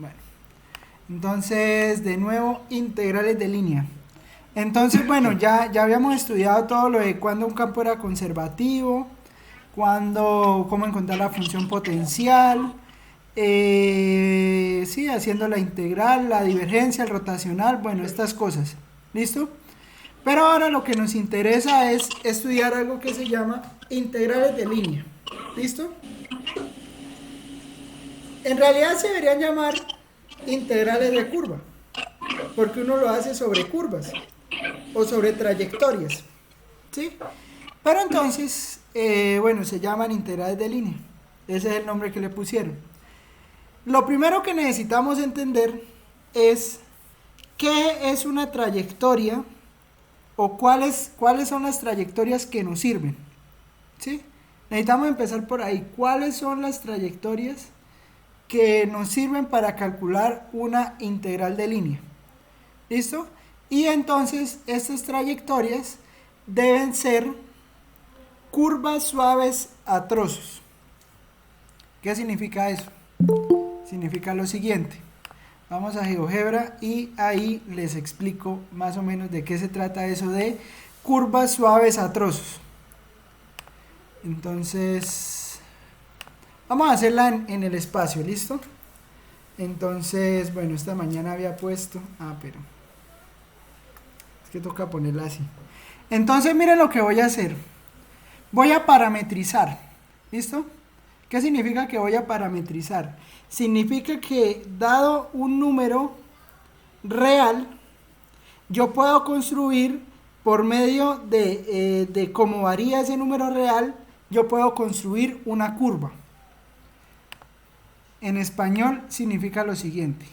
Bueno, entonces de nuevo integrales de línea. Entonces, bueno, ya habíamos estudiado todo lo de cuando un campo era conservativo, cómo encontrar la función potencial, sí, haciendo la integral, la divergencia, el rotacional, bueno, estas cosas. ¿Listo? Pero ahora lo que nos interesa es estudiar algo que se llama integrales de línea. ¿Listo? En realidad se deberían llamar integrales de curva, porque uno lo hace sobre curvas o sobre trayectorias. ¿Sí? Pero entonces, bueno, se llaman integrales de línea. Ese es el nombre que le pusieron. Lo primero que necesitamos entender es qué es una trayectoria o cuáles son las trayectorias que nos sirven. ¿Sí? Necesitamos empezar por ahí. ¿Cuáles son las trayectorias que nos sirven para calcular una integral de línea? ¿Listo? Y entonces estas trayectorias deben ser curvas suaves a trozos. ¿Qué significa eso? Significa lo siguiente. Vamos a GeoGebra y ahí les explico más o menos de qué se trata eso de curvas suaves a trozos. Entonces, vamos a hacerla en el espacio, ¿listo? Entonces, bueno, esta mañana había puesto... pero... es que toca ponerla así. Entonces, miren lo que voy a hacer. Voy a parametrizar, ¿listo? ¿Qué significa que voy a parametrizar? Significa que dado un número real, yo puedo construir por medio de cómo varía ese número real, yo puedo construir una curva. En español significa lo siguiente.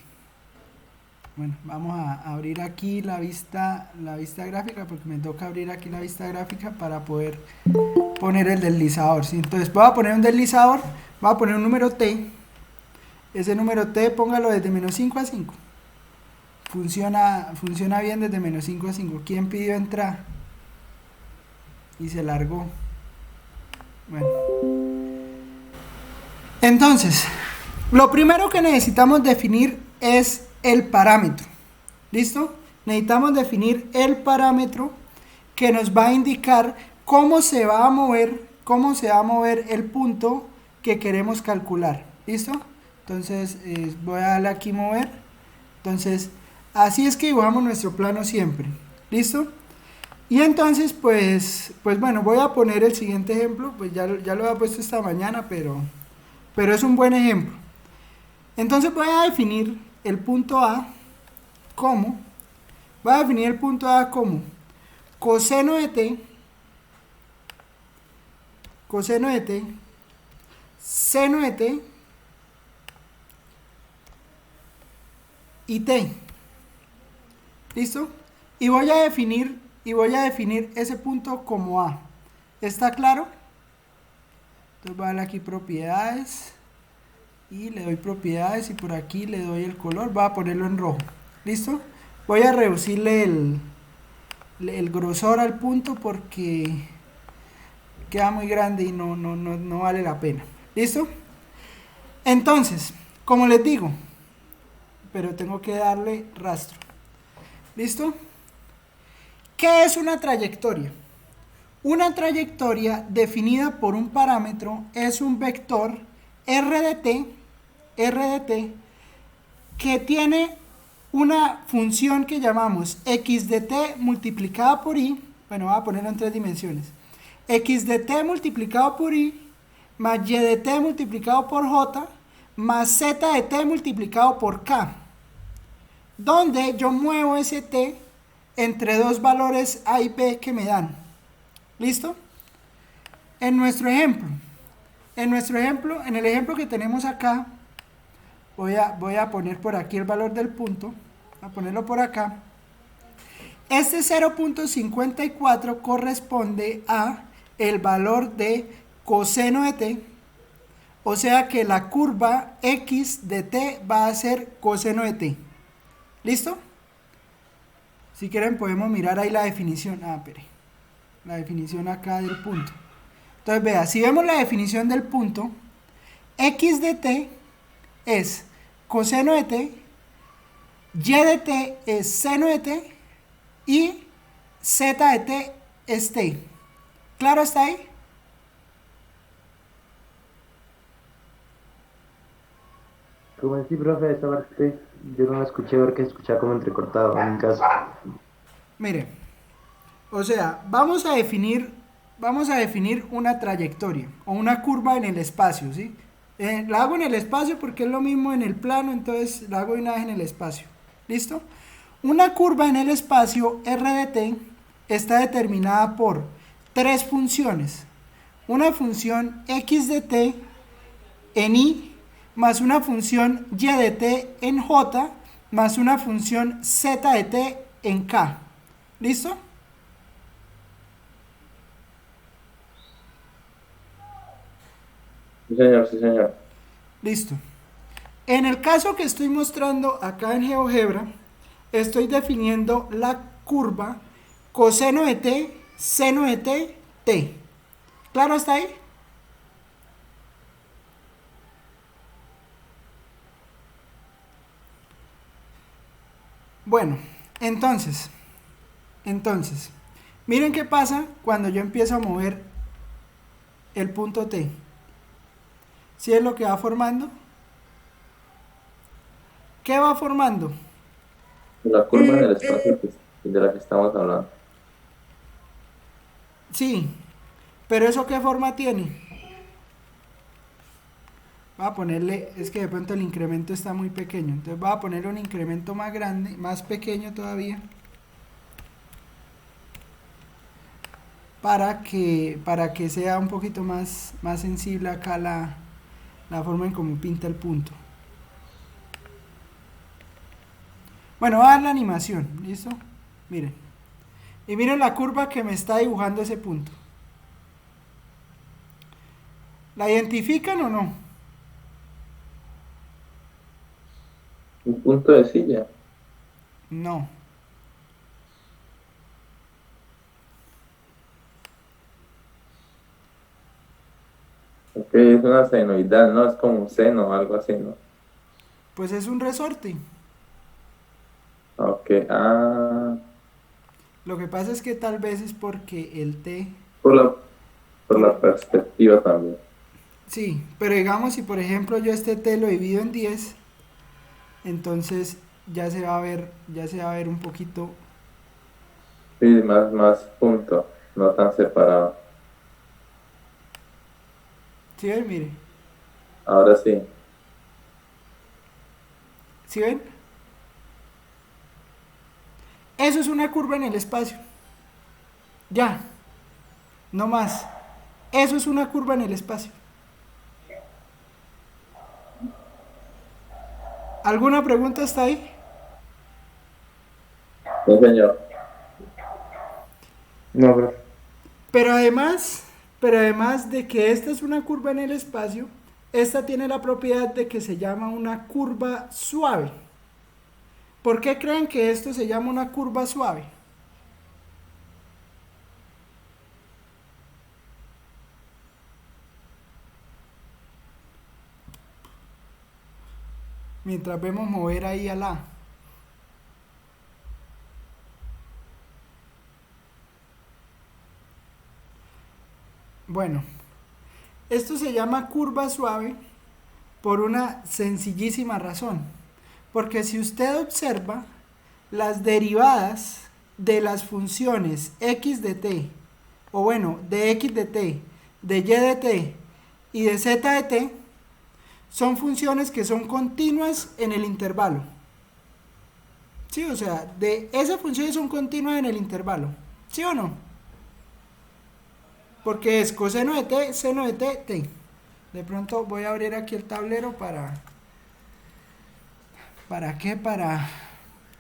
Bueno, vamos a abrir aquí la vista gráfica, porque me toca abrir aquí la vista gráfica para poder poner el deslizador, ¿sí? Entonces voy a poner un deslizador, voy a poner un número t, ese número t póngalo desde menos 5 a 5, funciona bien desde menos 5 a 5, ¿quién pidió entrar? Y se largó. Bueno, entonces, lo primero que necesitamos definir es el parámetro, ¿listo? Necesitamos definir el parámetro que nos va a indicar cómo se va a mover el punto que queremos calcular, ¿listo? Entonces voy a darle aquí mover. Entonces así es que dibujamos nuestro plano siempre, ¿listo? Y entonces pues bueno, voy a poner el siguiente ejemplo, pues ya lo había puesto esta mañana, pero es un buen ejemplo. Entonces voy a definir el punto A como, coseno de t, seno de t y t. ¿Listo? Y voy a definir ese punto como A. ¿Está claro? Entonces voy a darle aquí propiedades y le doy propiedades y por aquí le doy el color, voy a ponerlo en rojo. ¿Listo? Voy a reducirle el grosor al punto porque queda muy grande y no vale la pena. ¿Listo? Entonces, como les digo, pero tengo que darle rastro. ¿Listo? ¿Qué es una trayectoria? Una trayectoria definida por un parámetro es un vector r de t que tiene una función que llamamos x de t multiplicada por y, bueno, voy a ponerlo en 3 dimensiones, x de t multiplicado por y, más y de t multiplicado por j, más z de t multiplicado por k, donde yo muevo ese t entre dos valores a y b que me dan. ¿Listo? En nuestro ejemplo, en el ejemplo que tenemos acá, voy a poner por aquí el valor del punto, voy a ponerlo por acá. Este 0.54 corresponde a el valor de coseno de t, o sea que la curva x de t va a ser coseno de t. ¿Listo? Si quieren podemos mirar ahí la definición. La definición acá del punto. Entonces vea, si vemos la definición del punto, x de t es coseno de t, y de t es seno de t y z de t es t. ¿Claro hasta ahí? ¿Cómo así, profe? Esa parte yo no la escuché porque escuchaba como entrecortado en mi caso. Mire, o sea, vamos a definir una trayectoria o una curva en el espacio, ¿sí? La hago en el espacio porque es lo mismo en el plano, entonces la hago de una vez en el espacio. ¿Listo? Una curva en el espacio r de t está determinada por tres funciones. Una función x de t en i más una función y de t en j más una función z de t en k. ¿Listo? Sí, señor, sí, señor. Listo. En el caso que estoy mostrando acá en GeoGebra, estoy definiendo la curva coseno de t, seno de t, t. ¿Claro hasta ahí? Bueno, entonces, miren qué pasa cuando yo empiezo a mover el punto T. ¿Sí es lo que va formando? ¿Qué va formando? La curva en el espacio de la que estamos hablando. Sí, pero ¿eso qué forma tiene? Voy a ponerle, es que de pronto el incremento está muy pequeño, entonces voy a ponerle un incremento más grande, más pequeño todavía, para que sea un poquito más sensible acá la forma en cómo pinta el punto. Bueno, voy a dar la animación, ¿listo? Miren. Y miren la curva que me está dibujando ese punto. ¿La identifican o no? Un punto de silla. No. Ok, es una senoidal, ¿no? Es como un seno o algo así, ¿no? Pues es un resorte. Ok, ah, Lo que pasa es que tal vez es porque el T, por la, por por, la perspectiva también. sí, pero digamos si por ejemplo yo este T lo divido en 10, entonces ya se va a ver un poquito. Sí, más punto, no tan separado. ¿Sí ven? Mire. Ahora sí. ¿Sí ven? Eso es una curva en el espacio. Ya, no más. Eso es una curva en el espacio. ¿Alguna pregunta hasta ahí? Sí, señor. No, bro. Pero además, pero además de que esta es una curva en el espacio, esta tiene la propiedad de que se llama una curva suave. ¿Por qué creen que esto se llama una curva suave? Mientras vemos mover ahí a la. Bueno, esto se llama curva suave por una sencillísima razón. Porque si usted observa las derivadas de las funciones x de t, o bueno, de x de t, de y de t y de z de t, son funciones que son continuas en el intervalo. ¿Sí? O sea, de esas funciones son continuas en el intervalo. ¿Sí o no? Porque es coseno de t, seno de t, t. De pronto voy a abrir aquí el tablero para. ¿Para qué?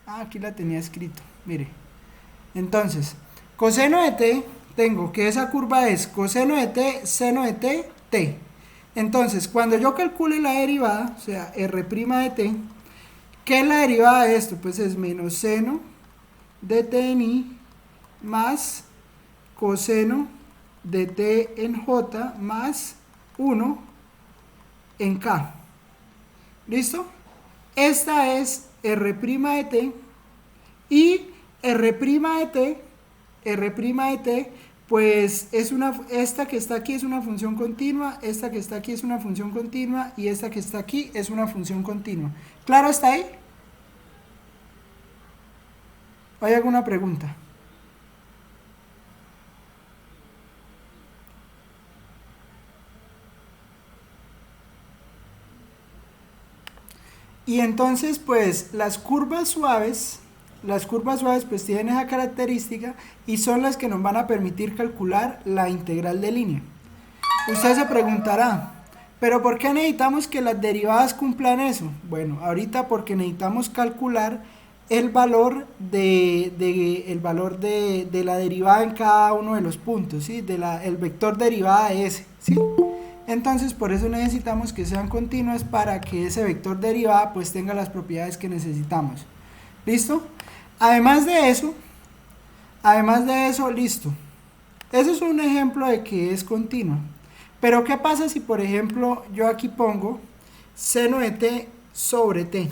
Aquí la tenía escrito. Mire. Entonces, coseno de t, tengo que esa curva es coseno de t, seno de t, t. Entonces, cuando yo calcule la derivada, o sea, r' de t, ¿qué es la derivada de esto? Pues es menos seno de t en i más coseno de t en j más 1 en k. ¿Listo? Esta es R' de t y R' de t, R' de t, pues es esta que está aquí es una función continua, esta que está aquí es una función continua y esta que está aquí es una función continua. ¿Claro está ahí? ¿Hay alguna pregunta? Y entonces, pues, las curvas suaves pues tienen esa característica y son las que nos van a permitir calcular la integral de línea. Usted se preguntará, ¿pero por qué necesitamos que las derivadas cumplan eso? Bueno, ahorita porque necesitamos calcular el valor de la derivada en cada uno de los puntos, ¿sí? El vector derivada de ese, ¿sí? Entonces, por eso necesitamos que sean continuas para que ese vector derivada pues tenga las propiedades que necesitamos. ¿Listo? Además de eso, listo. Eso es un ejemplo de que es continua. Pero ¿qué pasa si, por ejemplo, yo aquí pongo seno de t sobre t?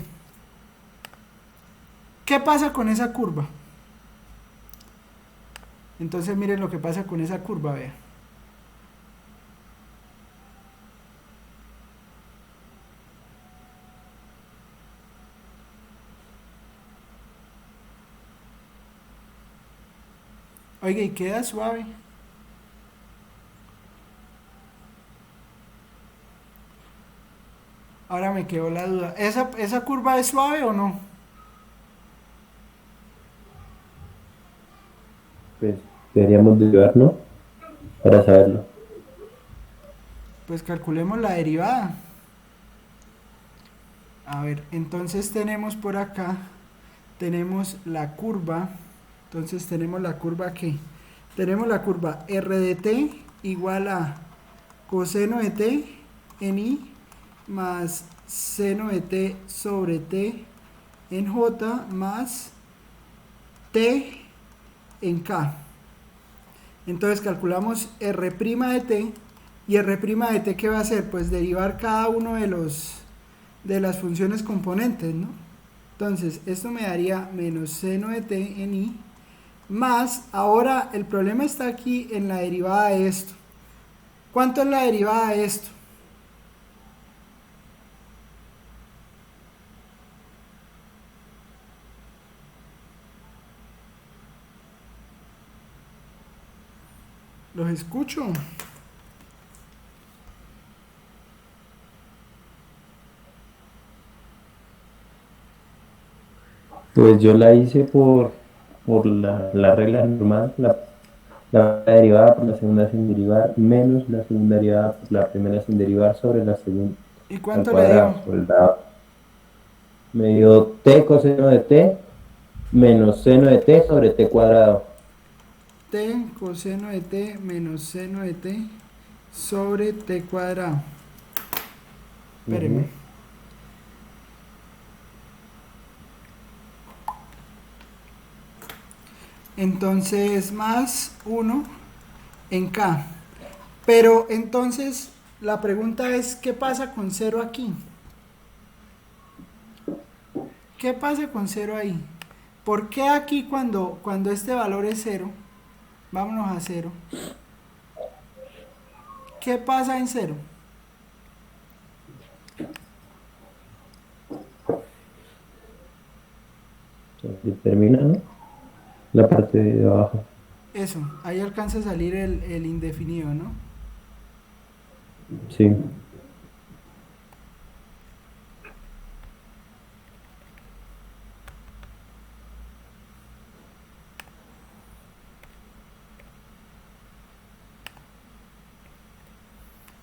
¿Qué pasa con esa curva? Entonces miren lo que pasa con esa curva, vean. Oiga, y queda suave. Ahora me quedó la duda. ¿Esa curva es suave o no? Pues deberíamos derivar, ¿no? Para saberlo. Pues calculemos la derivada. A ver, entonces tenemos por acá, tenemos la curva. Entonces tenemos la curva ¿qué? Tenemos la curva R de t igual a coseno de t en i más seno de t sobre t en j más t en k. Entonces calculamos R' de t y R' de t ¿qué va a hacer? Pues derivar cada uno de las funciones componentes, ¿no? Entonces esto me daría menos seno de t en i más, ahora el problema está aquí en la derivada de esto. ¿Cuánto es la derivada de esto? Los escucho. Pues yo la hice por la regla normal, la derivada por la segunda sin derivar, menos la segunda derivada por la primera sin derivar sobre la segunda ¿Y al cuánto le dio? cuadrado, sobre el dado. Me dio t coseno de t menos seno de t sobre t cuadrado. T coseno de t menos seno de t sobre t cuadrado. Espérenme. Entonces más 1 en k. Pero entonces la pregunta es, ¿qué pasa con 0 aquí? ¿Qué pasa con 0 ahí? ¿Por qué aquí cuando este valor es 0? Vámonos a 0. ¿Qué pasa en 0? Se termina, ¿no? La parte de abajo. Eso, ahí alcanza a salir el indefinido, ¿no? Sí.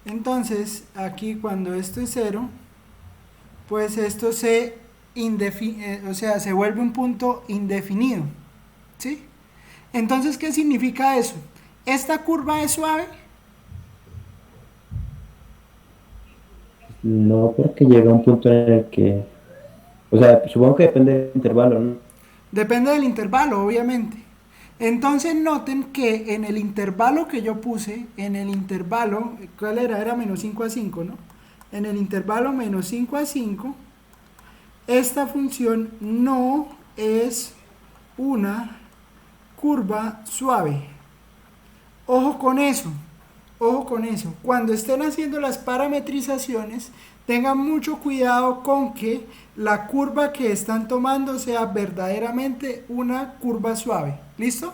Entonces, aquí cuando esto es 0, pues esto se vuelve un punto indefinido, ¿sí? Entonces, ¿qué significa eso? ¿Esta curva es suave? No, porque llega un punto en el que, o sea, supongo que depende del intervalo, ¿no? Depende del intervalo, obviamente. Entonces noten que en el intervalo que yo puse, en el intervalo, ¿cuál era? Era menos 5 a 5, ¿no? En el intervalo menos 5 a 5, esta función no es una curva suave. Ojo con eso, ojo con eso. Cuando estén haciendo las parametrizaciones, tengan mucho cuidado con que la curva que están tomando sea verdaderamente una curva suave. ¿Listo?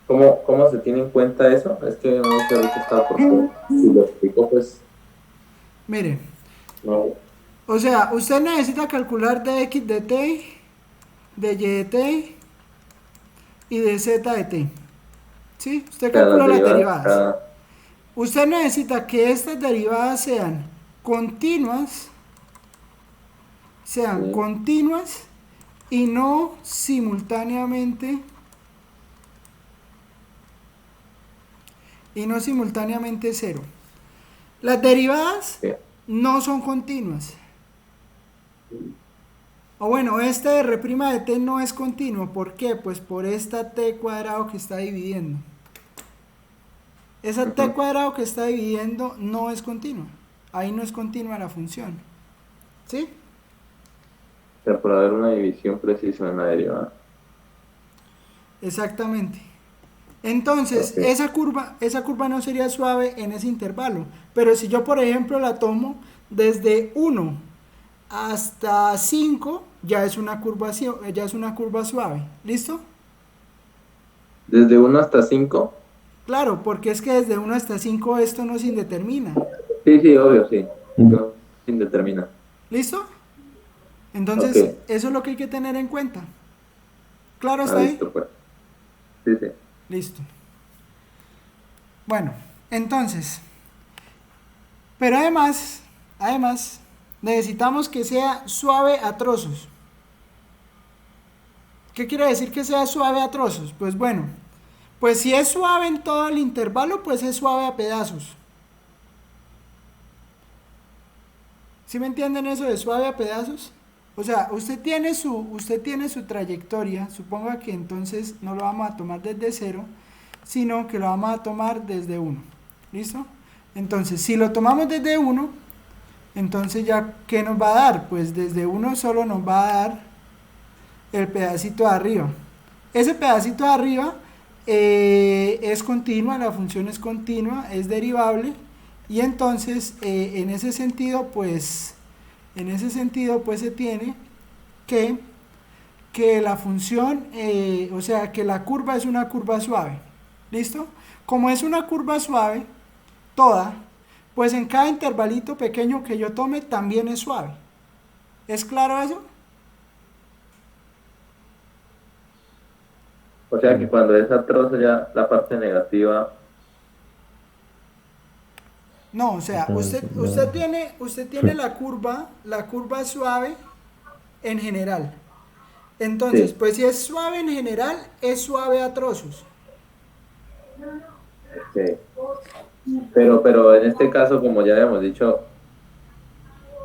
¿Cómo se tiene en cuenta eso? Es que no sé ahorita está por qué. Si lo explico, pues Miren, no. o sea, usted necesita calcular de x de t, de y de t y de z de t. ¿Sí? Usted calcula las derivadas. Usted necesita que estas derivadas sean continuas Sí. y no simultáneamente cero. Las derivadas Sí. no son continuas. O bueno, este r' de t no es continuo. ¿Por qué? Pues por esta t cuadrado que está dividiendo. Esa t cuadrado que está dividiendo no es continua. Ahí no es continua la función. ¿Sí? O sea, por haber una división precisa en la derivada. Exactamente. Entonces, Ok. esa curva no sería suave en ese intervalo. Pero si yo, por ejemplo, la tomo desde 1 hasta 5, ya es una curva suave. ¿Listo? ¿Desde 1 hasta 5? Claro, porque es que desde 1 hasta 5 esto no se indetermina. Sí, obvio, sí. No, indetermina. ¿Listo? Ok. Entonces, eso es lo que hay que tener en cuenta. ¿Claro está ahí? Listo, pues. Sí. Listo. Bueno, entonces, pero además, necesitamos que sea suave a trozos. ¿Qué quiere decir que sea suave a trozos? Pues bueno, pues si es suave en todo el intervalo, pues es suave a pedazos. ¿Sí me entienden eso de suave a pedazos? O sea, usted tiene su trayectoria, suponga que entonces no lo vamos a tomar desde 0, sino que lo vamos a tomar desde 1. ¿Listo? Entonces, si lo tomamos desde 1, entonces ya, ¿qué nos va a dar? Pues desde 1 solo nos va a dar el pedacito de arriba. Ese pedacito de arriba es continua, la función es continua, es derivable, y entonces en ese sentido pues se tiene que la función, o sea que la curva es una curva suave. ¿Listo? Como es una curva suave toda, pues en cada intervalito pequeño que yo tome también es suave. ¿Es claro eso? O sea que cuando es a trozo ya la parte negativa. No, o sea, usted tiene la curva suave en general. Entonces, Sí. pues si es suave en general, es suave a trozos. Ok. Pero en este caso, como ya habíamos dicho,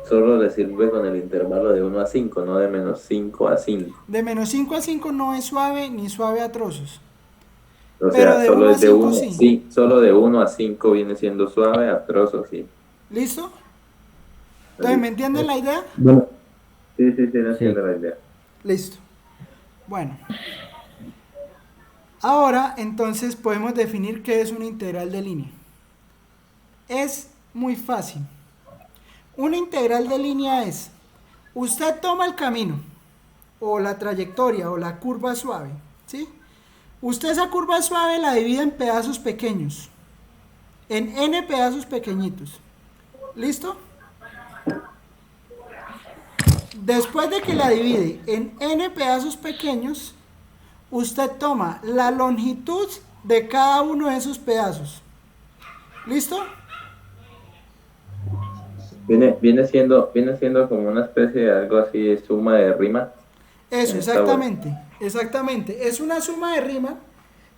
solo le sirve con el intervalo de 1 a 5, no de menos 5 a 5. De menos 5 a 5 no es suave ni suave a trozos. O Pero sea, de solo 1 a es de 5 1, sí. sí, solo de 1 a 5 viene siendo suave, a trozos, sí. ¿Listo? Entonces, ¿me entienden la idea? Bueno, sí, no entiendo la idea. Listo. Bueno. Ahora, entonces, podemos definir qué es una integral de línea. Es muy fácil. Una integral de línea es, usted toma el camino, o la trayectoria, o la curva suave, ¿sí? Usted esa curva suave la divide en pedazos pequeños, en n pedazos pequeñitos. ¿Listo? Después de que la divide en n pedazos pequeños, usted toma la longitud de cada uno de esos pedazos. ¿Listo? Viene siendo como una especie de algo así de suma de rima. Eso, exactamente. Es una suma de Riemann,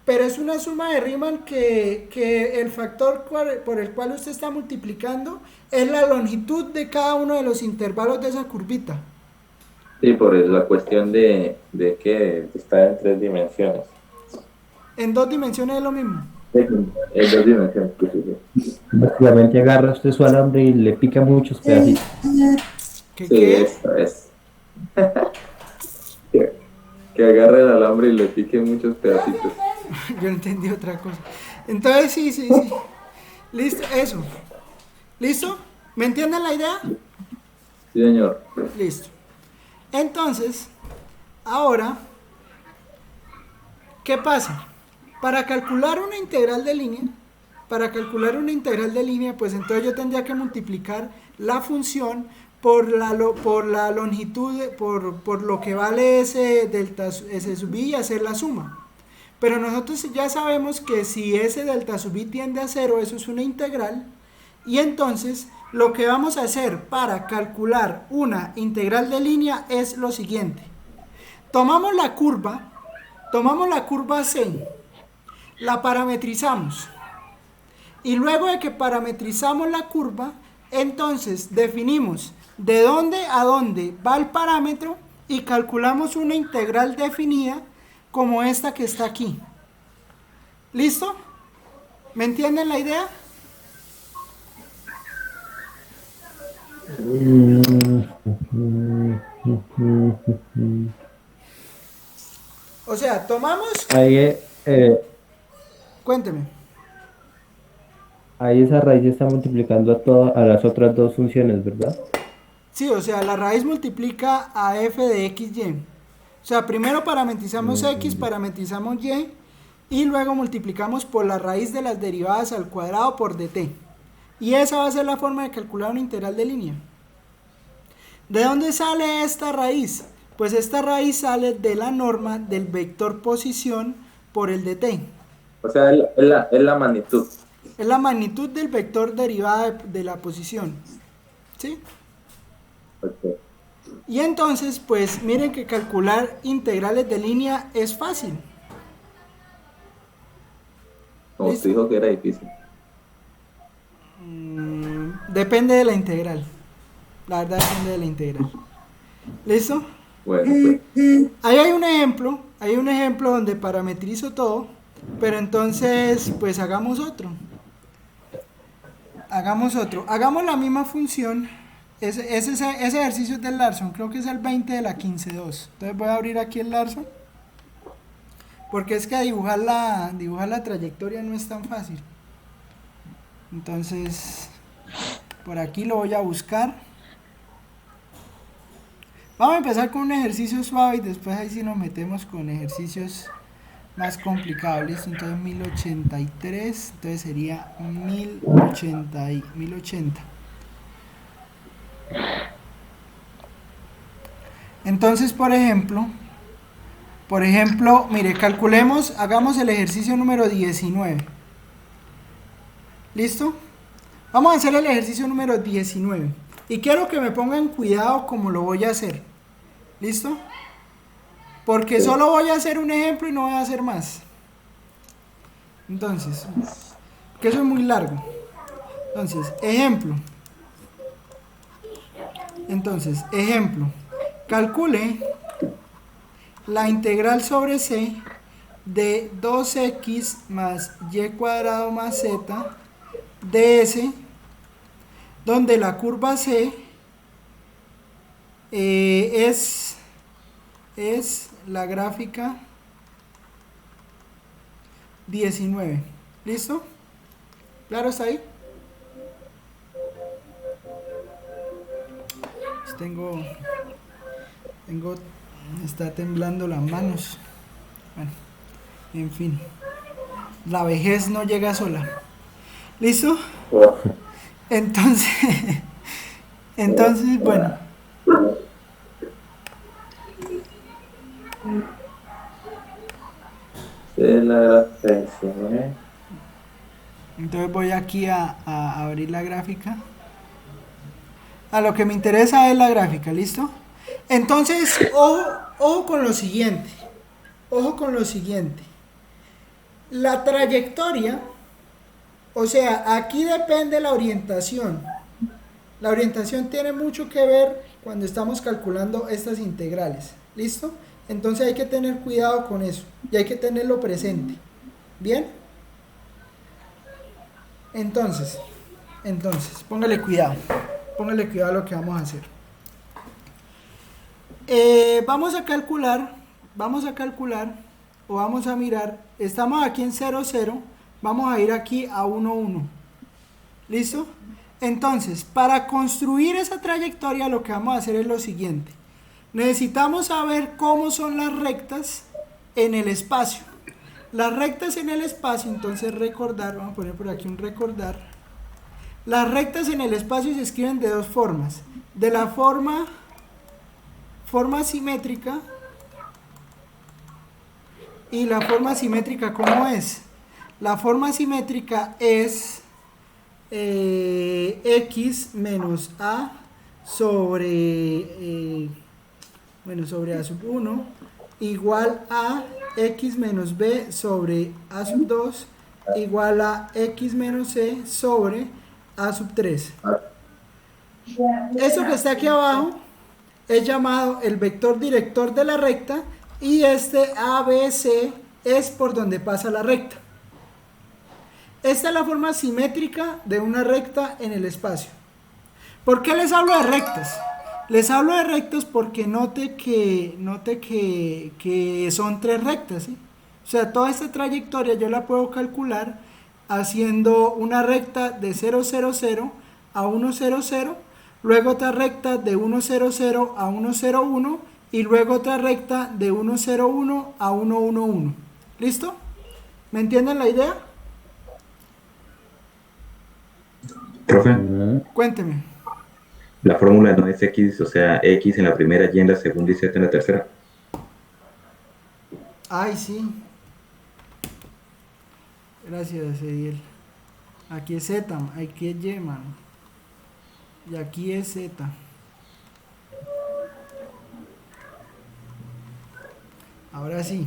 pero es una suma de Riemann que el factor por el cual usted está multiplicando es la longitud de cada uno de los intervalos de esa curvita. Sí, por la cuestión de que está en 3 dimensiones. En 2 dimensiones es lo mismo. En 2 dimensiones, sí. Básicamente agarra usted su alambre y le pica muchos pedacitos. ¿Qué Sí, qué? eso es. Que, que agarre el alambre y le pique muchos pedacitos. Yo entendí otra cosa. Entonces, sí, sí, sí. Listo, eso. ¿Listo? ¿Me entienden la idea? Sí, señor. Listo. Entonces, ahora, ¿qué pasa? Para calcular una integral de línea, pues entonces yo tendría que multiplicar la función por la longitud, por lo que vale ese delta, ese sub i y hacer la suma. Pero nosotros ya sabemos que si ese delta sub i tiende a cero, eso es una integral. Y entonces lo que vamos a hacer para calcular una integral de línea es lo siguiente. Tomamos la curva C, la parametrizamos. Y luego de que parametrizamos la curva, entonces definimos de dónde a dónde va el parámetro y calculamos una integral definida como esta que está aquí. ¿Listo? ¿Me entienden la idea? O sea, tomamos... Ahí, Cuénteme. ahí esa raíz está multiplicando a las otras dos funciones, ¿verdad? Sí, o sea, la raíz multiplica a f de xy. O sea, primero parametrizamos x, Mm, parametrizamos y, y luego multiplicamos por la raíz de las derivadas al cuadrado por dt. Y esa va a ser la forma de calcular una integral de línea. ¿De dónde sale esta raíz? Pues esta raíz sale de la norma del vector posición por el dt. O sea, es la magnitud. Es la magnitud del vector derivada de la posición. ¿Sí? Ok. Y entonces, pues miren que calcular integrales de línea es fácil. Como usted ¿Listo? dijo que era difícil. Depende de la integral. La verdad depende de la integral. ¿Listo? Bueno, pues. Ahí hay un ejemplo donde parametrizo todo, pero entonces, pues hagamos otro. Hagamos la misma función. Ese ejercicio es del Larson, creo que es el 20 de la 15.2. Entonces voy a abrir aquí el Larson, porque es que dibujar la trayectoria no es tan fácil. Entonces, por aquí lo voy a buscar. Vamos a empezar con un ejercicio suave y después ahí sí nos metemos con ejercicios más complicados. ¿Listo? Entonces 1083, entonces sería 1080. Entonces, por ejemplo, mire, calculemos, hagamos el ejercicio número 19. ¿Listo? Vamos a hacer el ejercicio número 19. Y quiero que me pongan cuidado como lo voy a hacer. ¿Listo? Porque Sí. solo voy a hacer un ejemplo y no voy a hacer más. Entonces, que eso es muy largo. Entonces, ejemplo. Calcule la integral sobre c de 2x más y cuadrado más z ds, donde la curva c es la gráfica 19. ¿Listo? ¿Claro está ahí? Pues está temblando las manos. Bueno, en fin. La vejez no llega sola. ¿Listo? Entonces, bueno. Es la gráfica, ¿eh? Entonces voy aquí a abrir la gráfica. A lo que me interesa es la gráfica, ¿listo? Entonces, ojo con lo siguiente. Ojo con lo siguiente. La trayectoria, o sea, aquí depende la orientación. La orientación tiene mucho que ver cuando estamos calculando estas integrales. ¿Listo? Entonces hay que tener cuidado con eso y hay que tenerlo presente. ¿Bien? Entonces, póngale cuidado. Póngale cuidado a lo que vamos a hacer. Vamos a calcular, o vamos a mirar, estamos aquí en 0, 0, vamos a ir aquí a 1, 1. ¿Listo? Entonces, para construir esa trayectoria lo que vamos a hacer es lo siguiente. Necesitamos saber cómo son las rectas en el espacio. Las rectas en el espacio, entonces recordar, vamos a poner por aquí un recordar. Las rectas en el espacio se escriben de dos formas. De la forma simétrica. Y la forma simétrica, ¿cómo es? La forma simétrica es x menos a sobre sobre a sub 1 igual a x menos b sobre a sub 2 igual a x menos c sobre a sub 3. Eso que está aquí abajo es llamado el vector director de la recta y este ABC es por donde pasa la recta. Esta es la forma simétrica de una recta en el espacio. ¿Por qué les hablo de rectas? Les hablo de rectas porque note que son tres rectas, ¿sí? O sea, toda esta trayectoria yo la puedo calcular haciendo una recta de 0, 0, 0 a 1, 0, 0, luego otra recta de 1, 0, 0 a 1, 0, 1 y luego otra recta de 1, 0, 1 a 1, 1, 1. ¿Listo? ¿Me entienden la idea? Profe, Cuénteme. la fórmula no es x, o sea, x en la primera, y en la segunda y z en la tercera. Ay, sí. Gracias, Ediel. Aquí es Z, aquí es Y, mano. Y aquí es Z. Ahora sí.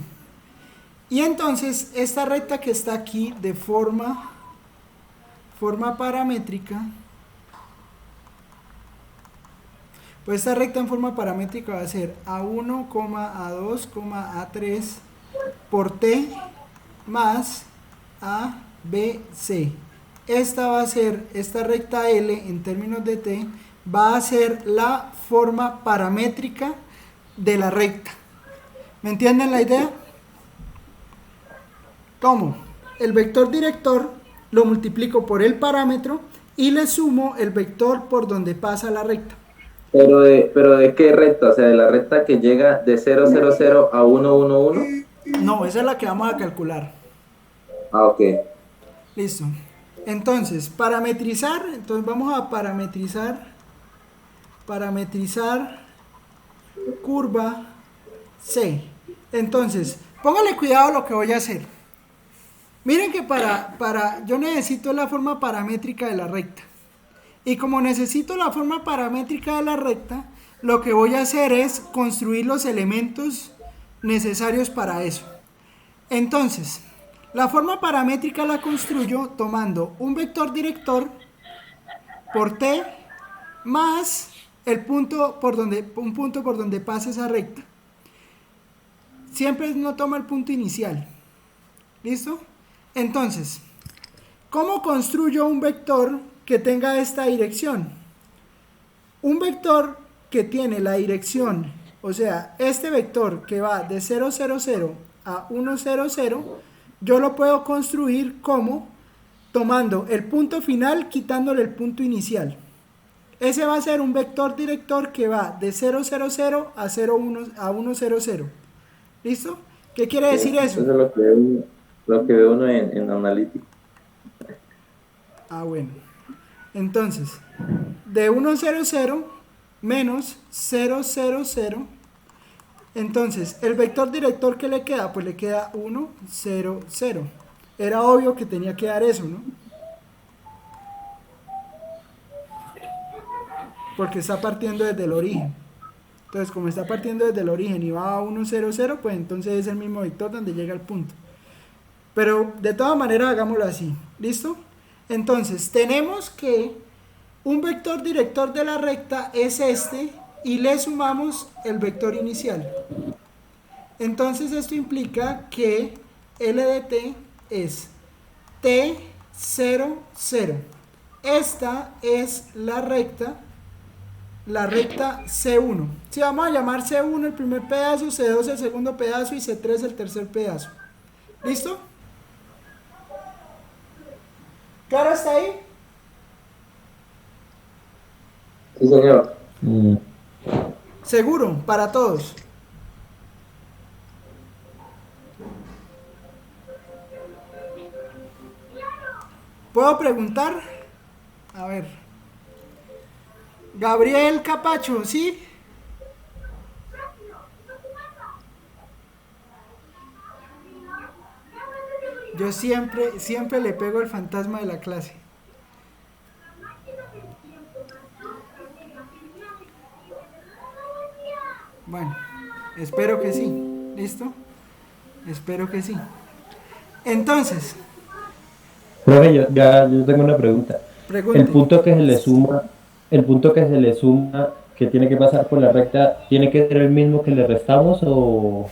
Y entonces, esta recta que está aquí de forma paramétrica, pues esta recta en forma paramétrica va a ser A1, A2, A3 por T más ABC. Esta va a ser, esta recta L en términos de T, va a ser la forma paramétrica de la recta. ¿Me entienden la idea? Tomo el vector director, lo multiplico por el parámetro y le sumo el vector por donde pasa la recta. ¿Pero de qué recta? O sea, de la recta que llega de 0, 0, 0 a 1, 1, 1. No, esa es la que vamos a calcular. Ah, ok. Listo. Entonces, parametrizar, entonces vamos a parametrizar curva C. Entonces, póngale cuidado a lo que voy a hacer. Miren que yo necesito la forma paramétrica de la recta. Y como necesito la forma paramétrica de la recta, lo que voy a hacer es construir los elementos necesarios para eso. Entonces, la forma paramétrica la construyo tomando un vector director por T más un punto por donde pasa esa recta. Siempre no toma el punto inicial. ¿Listo? Entonces, ¿cómo construyo un vector que tenga esta dirección? Un vector que tiene la dirección, o sea, este vector que va de 0, 0, 0 a 1, 0, 0, yo lo puedo construir como tomando el punto final, quitándole el punto inicial. Ese va a ser un vector director que va de 0, 0, 0 a 0, 1, a 1, 0, 0. ¿Listo? ¿Qué quiere decir eso? Eso es lo que ve uno en analítico. Ah, bueno. Entonces, de 1, 0, 0 menos 0, 0, 0. Entonces, el vector director que le queda, pues le queda 1, 0, 0. Era obvio que tenía que dar eso, ¿no? Porque está partiendo desde el origen. Entonces, como está partiendo desde el origen y va a 1, 0, 0, pues entonces es el mismo vector donde llega al punto. Pero de todas maneras hagámoslo así. ¿Listo? Entonces, tenemos que un vector director de la recta es este y le sumamos el vector inicial. Entonces, esto implica que L de t es t, 0, 0. Esta es la recta la recta C1. Si vamos a llamar C1 el primer pedazo, C2 el segundo pedazo y C3 el tercer pedazo. ¿Listo? ¿Claro hasta ahí? Sí, señor. Seguro, para todos. ¿Puedo preguntar? A ver. Gabriel Capacho, ¿sí? Yo siempre le pego el fantasma de la clase. Bueno, espero que sí. ¿Listo? Espero que sí. Entonces, Profe, yo tengo una pregunta. pregunte. El punto que se le suma, que tiene que pasar por la recta, ¿tiene que ser el mismo que le restamos o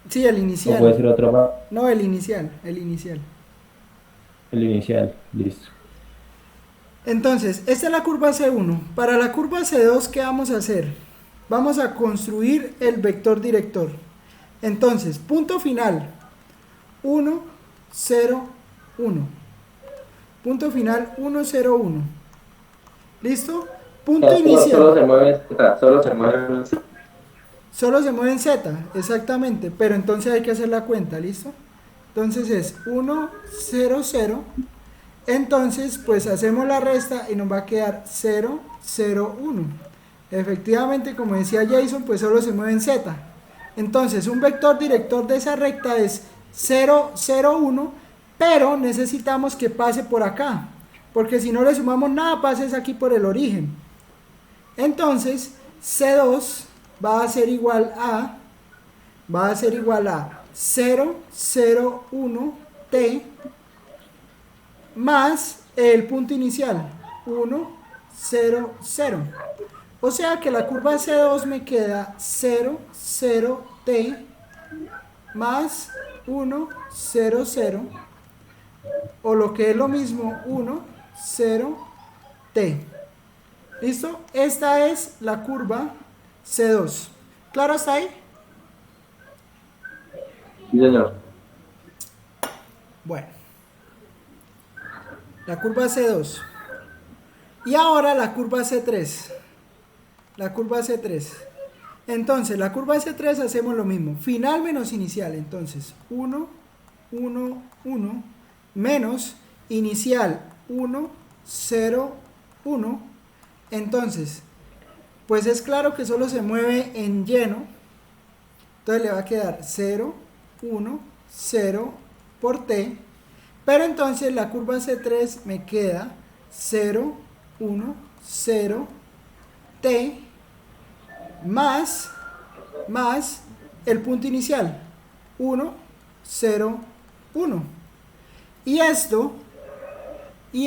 Sí, el puede inicial. ser otro más? No, el inicial, el inicial. El inicial, listo. Entonces, esta es la curva C1. Para la curva C2, ¿qué vamos a hacer? Vamos a construir el vector director. Entonces, punto final, 1, 0, 1. Punto final, 1, 0, 1. ¿Listo? Punto Solo inicial. se mueve en Z, solo se mueve en Z. Solo se mueve en Z, exactamente. Pero entonces hay que hacer la cuenta, ¿listo? Entonces es 1, 0, 0. Entonces, pues hacemos la resta y nos va a quedar 0, 0, 1. Efectivamente, como decía Jason, pues solo se mueve en Z. Entonces, un vector director de esa recta es 0, 0, 1, pero necesitamos que pase por acá, porque si no le sumamos nada, pases aquí por el origen. Entonces, C2 va a ser igual a 0, 0, 1, T más el punto inicial, 1, 0, 0. O sea que la curva C2 me queda 0, 0, T más 1, 0, 0. O lo que es lo mismo, 1, 0, T. ¿Listo? Esta es la curva C2. ¿Claro hasta ahí? Sí, señor. Bueno. La curva C2. Y ahora la curva C3. La curva C3. Entonces, la curva C3 hacemos lo mismo. Final menos inicial. Entonces, 1, 1, 1 menos inicial 1, 0, 1. Entonces, pues es claro que solo se mueve en lleno. Entonces le va a quedar 0, 1, 0 por T. Pero entonces la curva C3 me queda 0, 1, 0, T más el punto inicial 1, 0, 1. Y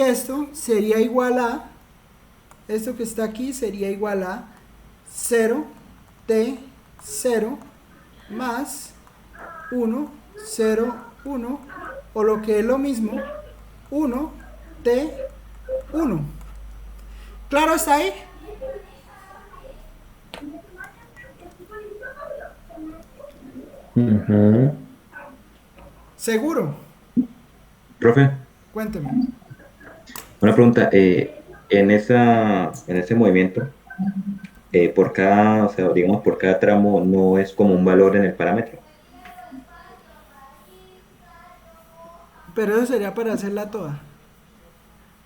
esto sería igual a, esto que está aquí sería igual a 0, T, 0 más 1, 0, 1, o lo que es lo mismo, 1, T, 1. ¿Claro hasta ahí? ¿Seguro? Profe, Cuénteme. una pregunta. En ese movimiento, por cada, o sea, digamos, por cada tramo no es como un valor en el parámetro. Pero eso sería para hacerla toda.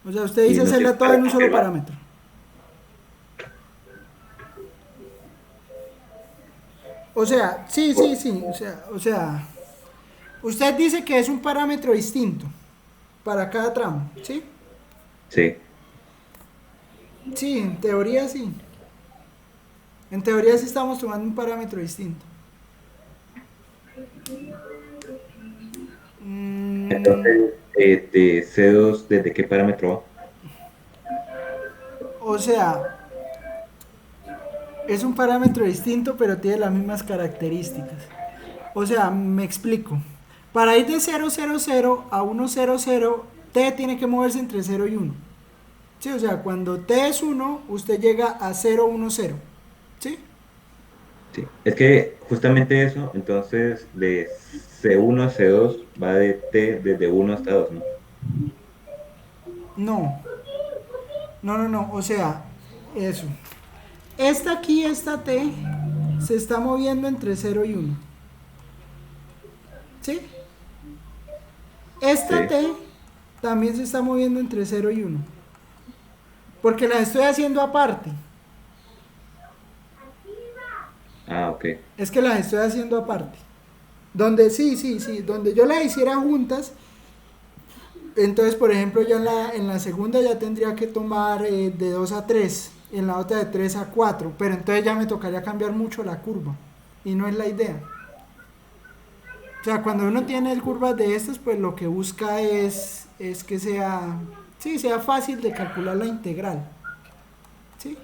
O sea, usted Y dice no sé hacerla toda para en un solo qué va. parámetro. O sea, sí. O sea, usted dice que es un parámetro distinto para cada tramo, ¿sí? Sí. Sí, en teoría sí. En teoría sí estamos tomando un parámetro distinto. Entonces, de C2, ¿desde qué parámetro O sea, es un parámetro distinto, pero tiene las mismas características. O sea, me explico. Para ir de 0, 0, 0 a 1, 0, 0, T tiene que moverse entre 0 y 1. Sí, o sea, cuando t es 1, usted llega a 0, 1, 0. ¿Sí? Sí. Es que justamente eso, entonces de C1 a C2 va de T desde 1 hasta 2, ¿no? No, no, o sea, eso. Esta aquí, esta t, se está moviendo entre 0 y 1. ¿Sí? Esta Sí. t también se está moviendo entre 0 y 1. Porque las estoy haciendo aparte. Ah, ok. Es que las estoy haciendo aparte. Donde sí, donde yo las hiciera juntas, entonces, por ejemplo, ya en la segunda ya tendría que tomar de 2 a 3, en la otra de 3 a 4, pero entonces ya me tocaría cambiar mucho la curva, y no es la idea. O sea, cuando uno tiene curvas de estas, pues lo que busca es que sea, sí, sea fácil de calcular la integral. ¿Sí?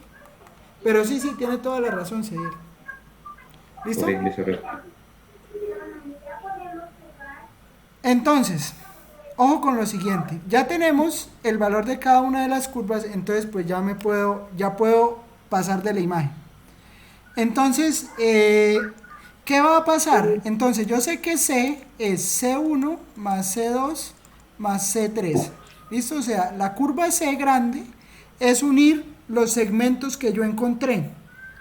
Pero sí, tiene toda la razón, Seguir. Ok, ¿Listo? listo. Entonces, ojo con lo siguiente. Ya tenemos el valor de cada una de las curvas, entonces pues ya puedo pasar de la imagen. Entonces, ¿qué va a pasar? Entonces, yo sé que C es C1 más C2 más C3. ¿Listo? O sea, la curva C grande es unir los segmentos que yo encontré.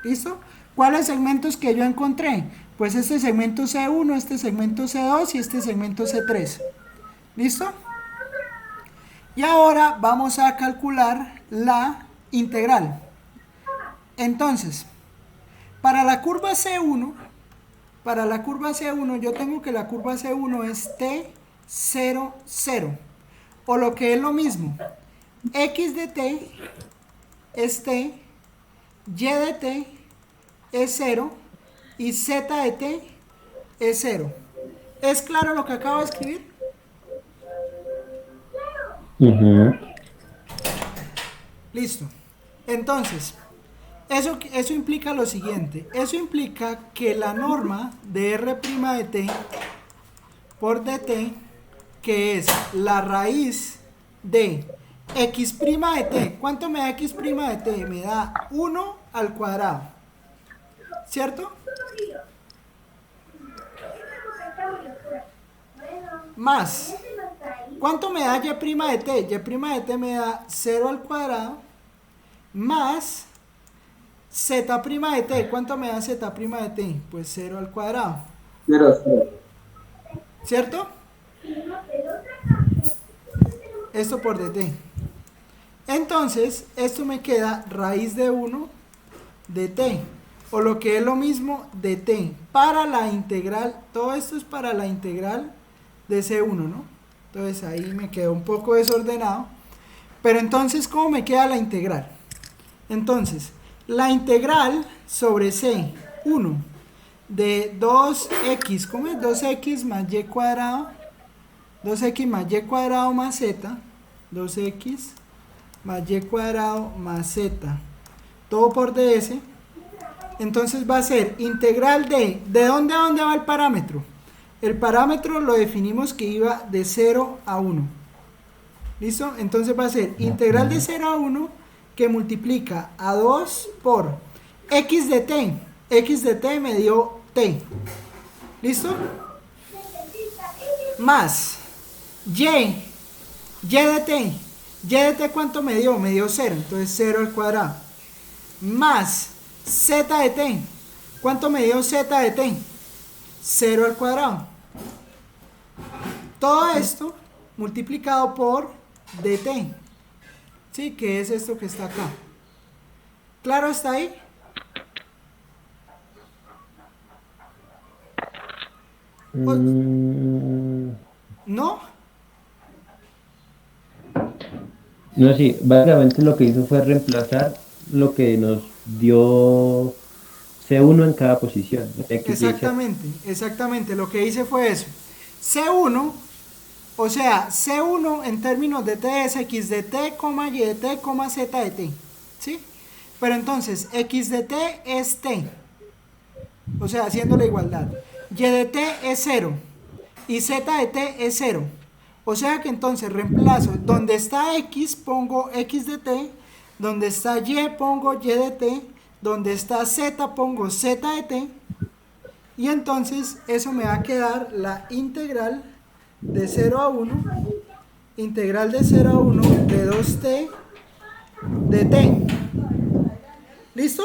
¿Listo? ¿Cuáles segmentos que yo encontré? Pues este segmento C1, este segmento C2 y este segmento C3. ¿Listo? Y ahora vamos a calcular la integral. Entonces, para la curva C1, yo tengo que la curva C1 es T0, 0. O lo que es lo mismo, X de T es T, Y de T es 0 y Z de T es 0. ¿Es claro lo que acabo de escribir? Ujú. Listo. Entonces, eso implica lo siguiente. Eso implica que la norma de R' de t por dt, que es la raíz de x' de t. ¿Cuánto me da x' de t? Me da 1 al cuadrado. ¿Cierto? Más. ¿Cuánto me da y' de t? Y' de t me da 0 al cuadrado más z' de t. ¿Cuánto me da z' de t? Pues 0 al cuadrado. 0, 0. ¿Cierto? Esto por dt. Entonces, esto me queda raíz de 1 de t. O lo que es lo mismo de t. Para la integral, todo esto es para la integral de C1, ¿no? Entonces ahí me quedó un poco desordenado. Pero entonces, ¿cómo me queda la integral? Entonces, la integral sobre C1 de 2x, ¿cómo es? 2x más y cuadrado, 2x más y cuadrado más z, 2x más y cuadrado más z, todo por ds. Entonces va a ser integral ¿de dónde a dónde va el parámetro? El parámetro lo definimos que iba de 0 a 1. ¿Listo? Entonces va a ser integral de 0 a 1 que multiplica a 2 por x de t. X de t me dio t. ¿Listo? Más y de t. Y de t ¿cuánto me dio? Me dio 0. Entonces 0 al cuadrado. Más z de t. ¿Cuánto me dio z de t? 0 al cuadrado. Todo esto multiplicado por dt. ¿Sí? Que es esto que está acá. ¿Claro está ahí? ¿No? No, sí, básicamente lo que hizo fue reemplazar lo que nos dio C1 en cada posición, X, Y, Z. Exactamente. Lo que hice fue eso. C1, o sea, C1 en términos de t es x de t, y de t, z de t. ¿Sí? Pero entonces, x de t es t. O sea, haciendo la igualdad. Y de t es 0. Y z de t es 0. O sea que entonces reemplazo, donde está x pongo x de t, donde está y pongo y de t, donde está z pongo z de t, y entonces eso me va a quedar la integral de 0 a 1, integral de 0 a 1 de 2t de t. ¿Listo?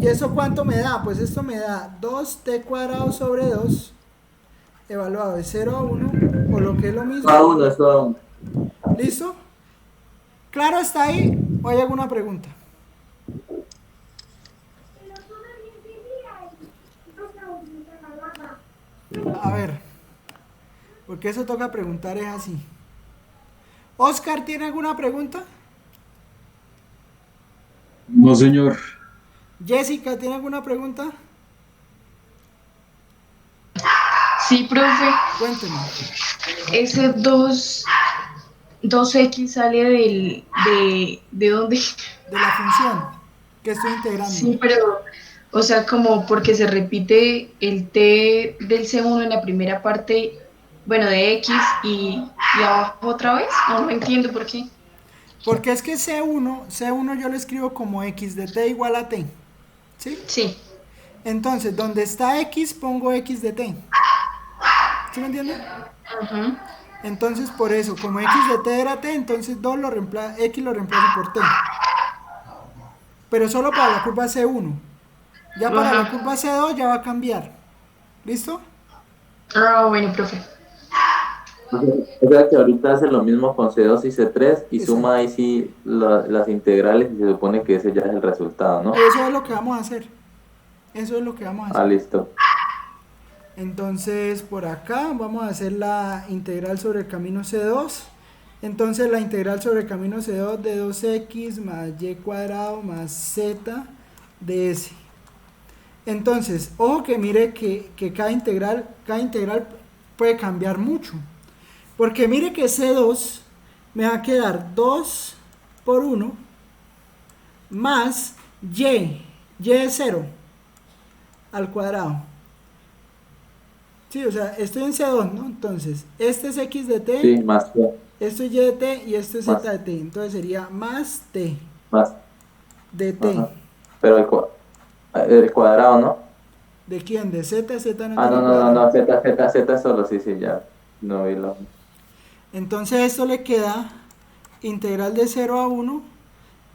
¿Y eso cuánto me da? Pues esto me da 2t cuadrado sobre 2 evaluado de 0 a 1, o lo que es lo mismo. A uno, eso a uno. ¿Listo? ¿Claro está ahí? ¿O hay alguna pregunta? A ver, porque eso toca preguntar, es así. ¿Oscar tiene alguna pregunta? No, señor. ¿Jessica tiene alguna pregunta? Sí, profe, Cuénteme. ese 2x sale ¿de dónde? De la función que estoy integrando. Sí, pero, o sea, como porque se repite el t del C1 en la primera parte, bueno, de x y abajo otra vez, no entiendo por qué. Porque es que C1 yo lo escribo como x de t igual a t. ¿Sí? Sí, Entonces, donde está x pongo x de t. ¿Sí me entienden? ajá. Entonces, por eso, como x de t era t, entonces x lo reemplazo por t. Pero solo para la curva C1. Ya para la curva C2 ya va a cambiar. ¿Listo? Ah, bueno, profe. O sea que ahorita hace lo mismo con C2 y C3 y Exacto. suma ahí sí las integrales y se supone que ese ya es el resultado, ¿no? Eso es lo que vamos a hacer. Eso es lo que vamos a hacer. Ah, listo. Entonces, por acá vamos a hacer la integral sobre el camino C2. Entonces, la integral sobre el camino C2 de 2x más y cuadrado más z de s. Entonces, ojo que mire que cada integral puede cambiar mucho. Porque mire que C2 me va a quedar 2 por 1 más y de 0 al cuadrado. Sí, o sea, estoy en C2, ¿no? Entonces, este es x de t, Sí, más T, esto es y de t y esto es Más. z de t. Entonces sería más t más. de t. Ajá. Pero el cuadrado, ¿no? ¿De quién? ¿De z? Z no Ah, tiene no, cuadrado. Z solo, sí, ya. No vi lo. Entonces esto le queda integral de 0 a 1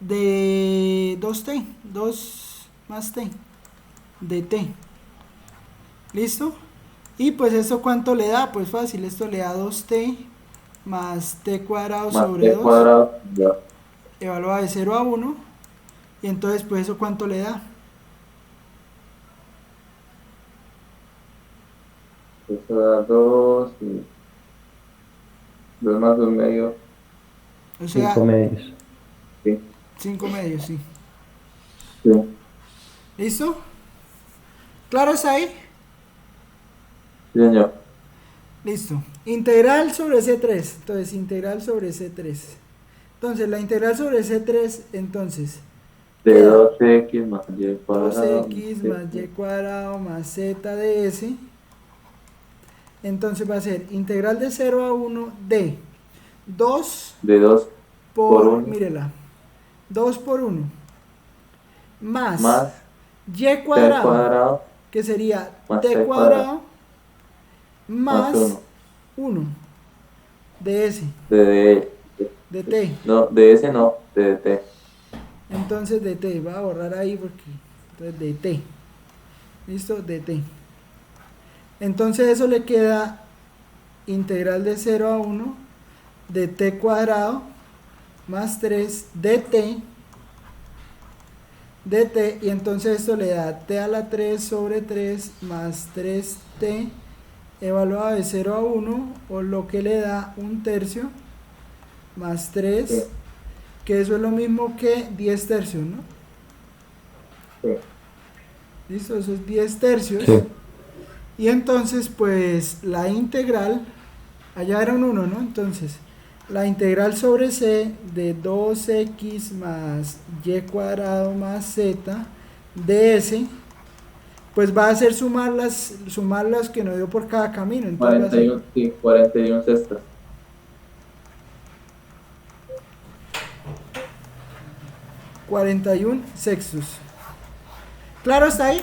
de 2t, 2 más t, de t. ¿Listo? Y pues esto cuánto le da, pues fácil, esto le da 2t más t cuadrado Más sobre T 2, cuadrado, ya. evaluado de 0 a 1, y entonces pues eso cuánto le da. Eso da 2 y 2 más 2 medio, O sea, 5 medios. sí. 5 medios, sí. Sí, ¿Listo? ¿Claro es ahí? sí, señor. Listo. Integral sobre C3. Entonces, integral sobre C3. Entonces, la integral sobre C3, entonces, De queda 2x más y cuadrado. 2x más y cuadrado más z de s. Entonces va a ser integral de 0 a 1 de 2 De 2 por 1 mírela, 2 por 1 más más y T cuadrado, cuadrado que sería más t T cuadrado más más 1 1 de s, de t. no, de ese no, de T. Entonces de t, voy a borrar ahí porque entonces de t. ¿Listo? De t. Entonces eso le queda integral de 0 a 1 de t cuadrado más 3 dt y entonces esto le da t a la 3 sobre 3 más 3t evaluado de 0 a 1, o lo que le da 1/3 más 3, Sí. que eso es lo mismo que 10 tercios, ¿no? Sí. ¿Listo? Eso es 10 tercios. Sí. Y entonces, pues, la integral, allá era un 1, ¿no? Entonces, la integral sobre c de 2x más y cuadrado más z de s, pues va a hacer sumar las que nos dio por cada camino. Entonces va a ser 41, sí, 41 sextas. 41 sextos. ¿Claro está ahí?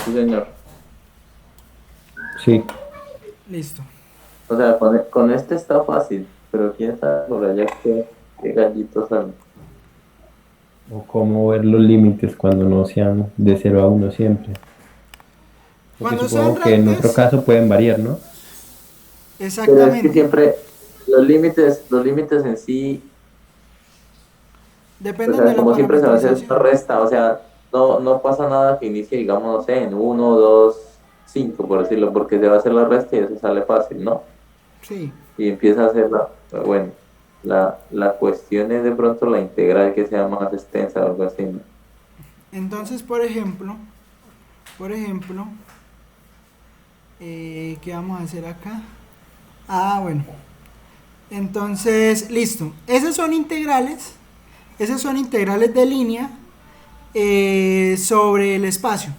Sí, señor. Sí. Listo. O sea, con este está fácil, pero quién sabe por allá qué gallitos salen. O cómo ver los límites cuando no sean de 0 a 1 siempre. Porque Cuando supongo sean que en otro rectas, caso pueden variar, ¿no? Pero es que exactamente. siempre los límites en sí, o Dependen sea, de la como siempre se va a hacer una parametrización. resta, o sea, no pasa nada que inicie, digamos, no sé, en 1, 2, 5, por decirlo, porque se va a hacer la resta y eso sale fácil, ¿no? Sí. Y empieza a hacer bueno, la cuestión es de pronto la integral que sea más extensa o algo así, ¿no? Entonces, por ejemplo, ¿qué vamos a hacer acá? Ah, bueno. Entonces, listo. Esas son integrales de línea sobre el espacio.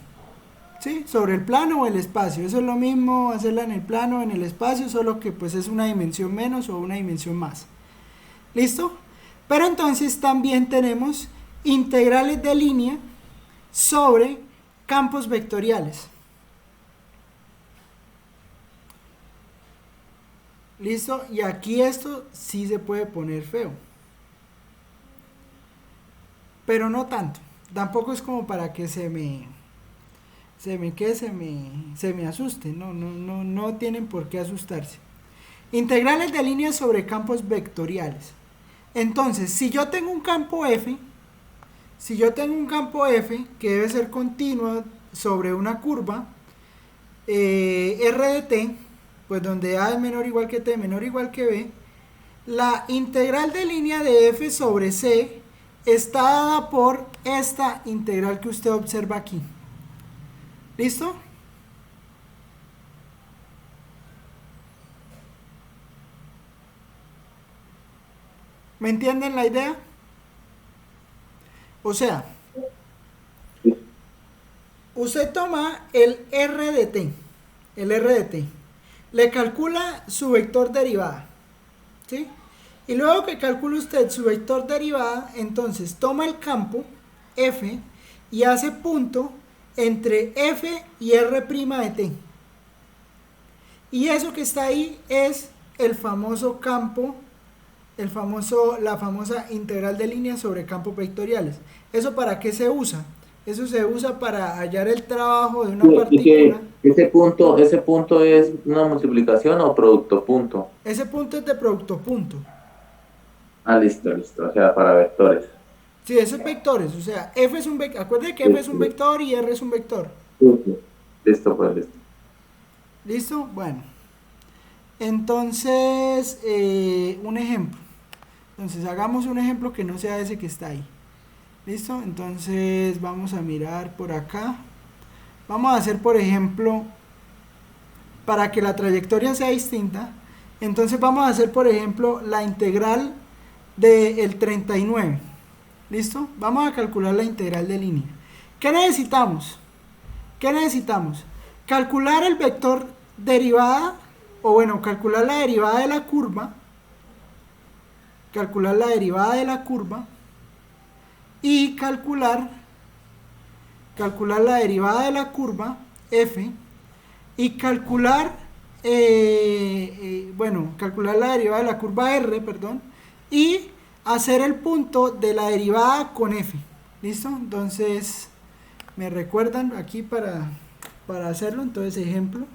¿Sí? Sobre el plano o el espacio. Eso es lo mismo hacerla en el plano o en el espacio, solo que pues es una dimensión menos o una dimensión más. ¿Listo? Pero entonces también tenemos integrales de línea sobre campos vectoriales. ¿Listo? Y aquí esto sí se puede poner feo. Pero no tanto. Tampoco es como para que se me asuste. No tienen por qué asustarse. Integrales de línea sobre campos vectoriales. Entonces, si yo tengo un campo F que debe ser continuo sobre una curva R de t, pues donde A es menor o igual que t, menor o igual que b, la integral de línea de f sobre c está dada por esta integral que usted observa aquí. ¿Listo? ¿Me entienden la idea? O sea, usted toma el r de t, le calcula su vector derivada, ¿sí? Y luego que calcula usted su vector derivada, entonces toma el campo f y hace punto entre f y r' de t. Y eso que está ahí es el famoso campo, la famosa integral de línea sobre campos vectoriales. ¿Eso para qué se usa? Eso se usa para hallar el trabajo de una Y partícula. que ese punto es una multiplicación o producto punto. Ese punto es de producto punto. Ah, listo, o sea, para vectores. Sí, esos vectores, o sea, f es un vector. Acuérdense que f es un vector y r es un vector. Listo, pues listo. ¿Listo? Bueno. Entonces, un ejemplo. Entonces, hagamos un ejemplo que no sea ese que está ahí. ¿Listo? Entonces, vamos a mirar por acá. Vamos a hacer, por ejemplo, para que la trayectoria sea distinta. Entonces, vamos a hacer, por ejemplo, la integral del 39. ¿Listo? Vamos a calcular la integral de línea. ¿Qué necesitamos? Calcular el vector derivada, o bueno, calcular la derivada de la curva. Y calcular la derivada de la curva f. Y calcular la derivada de la curva r, perdón. Y hacer el punto de la derivada con f. ¿Listo? Entonces, me recuerdan aquí para hacerlo. Entonces, ejemplo.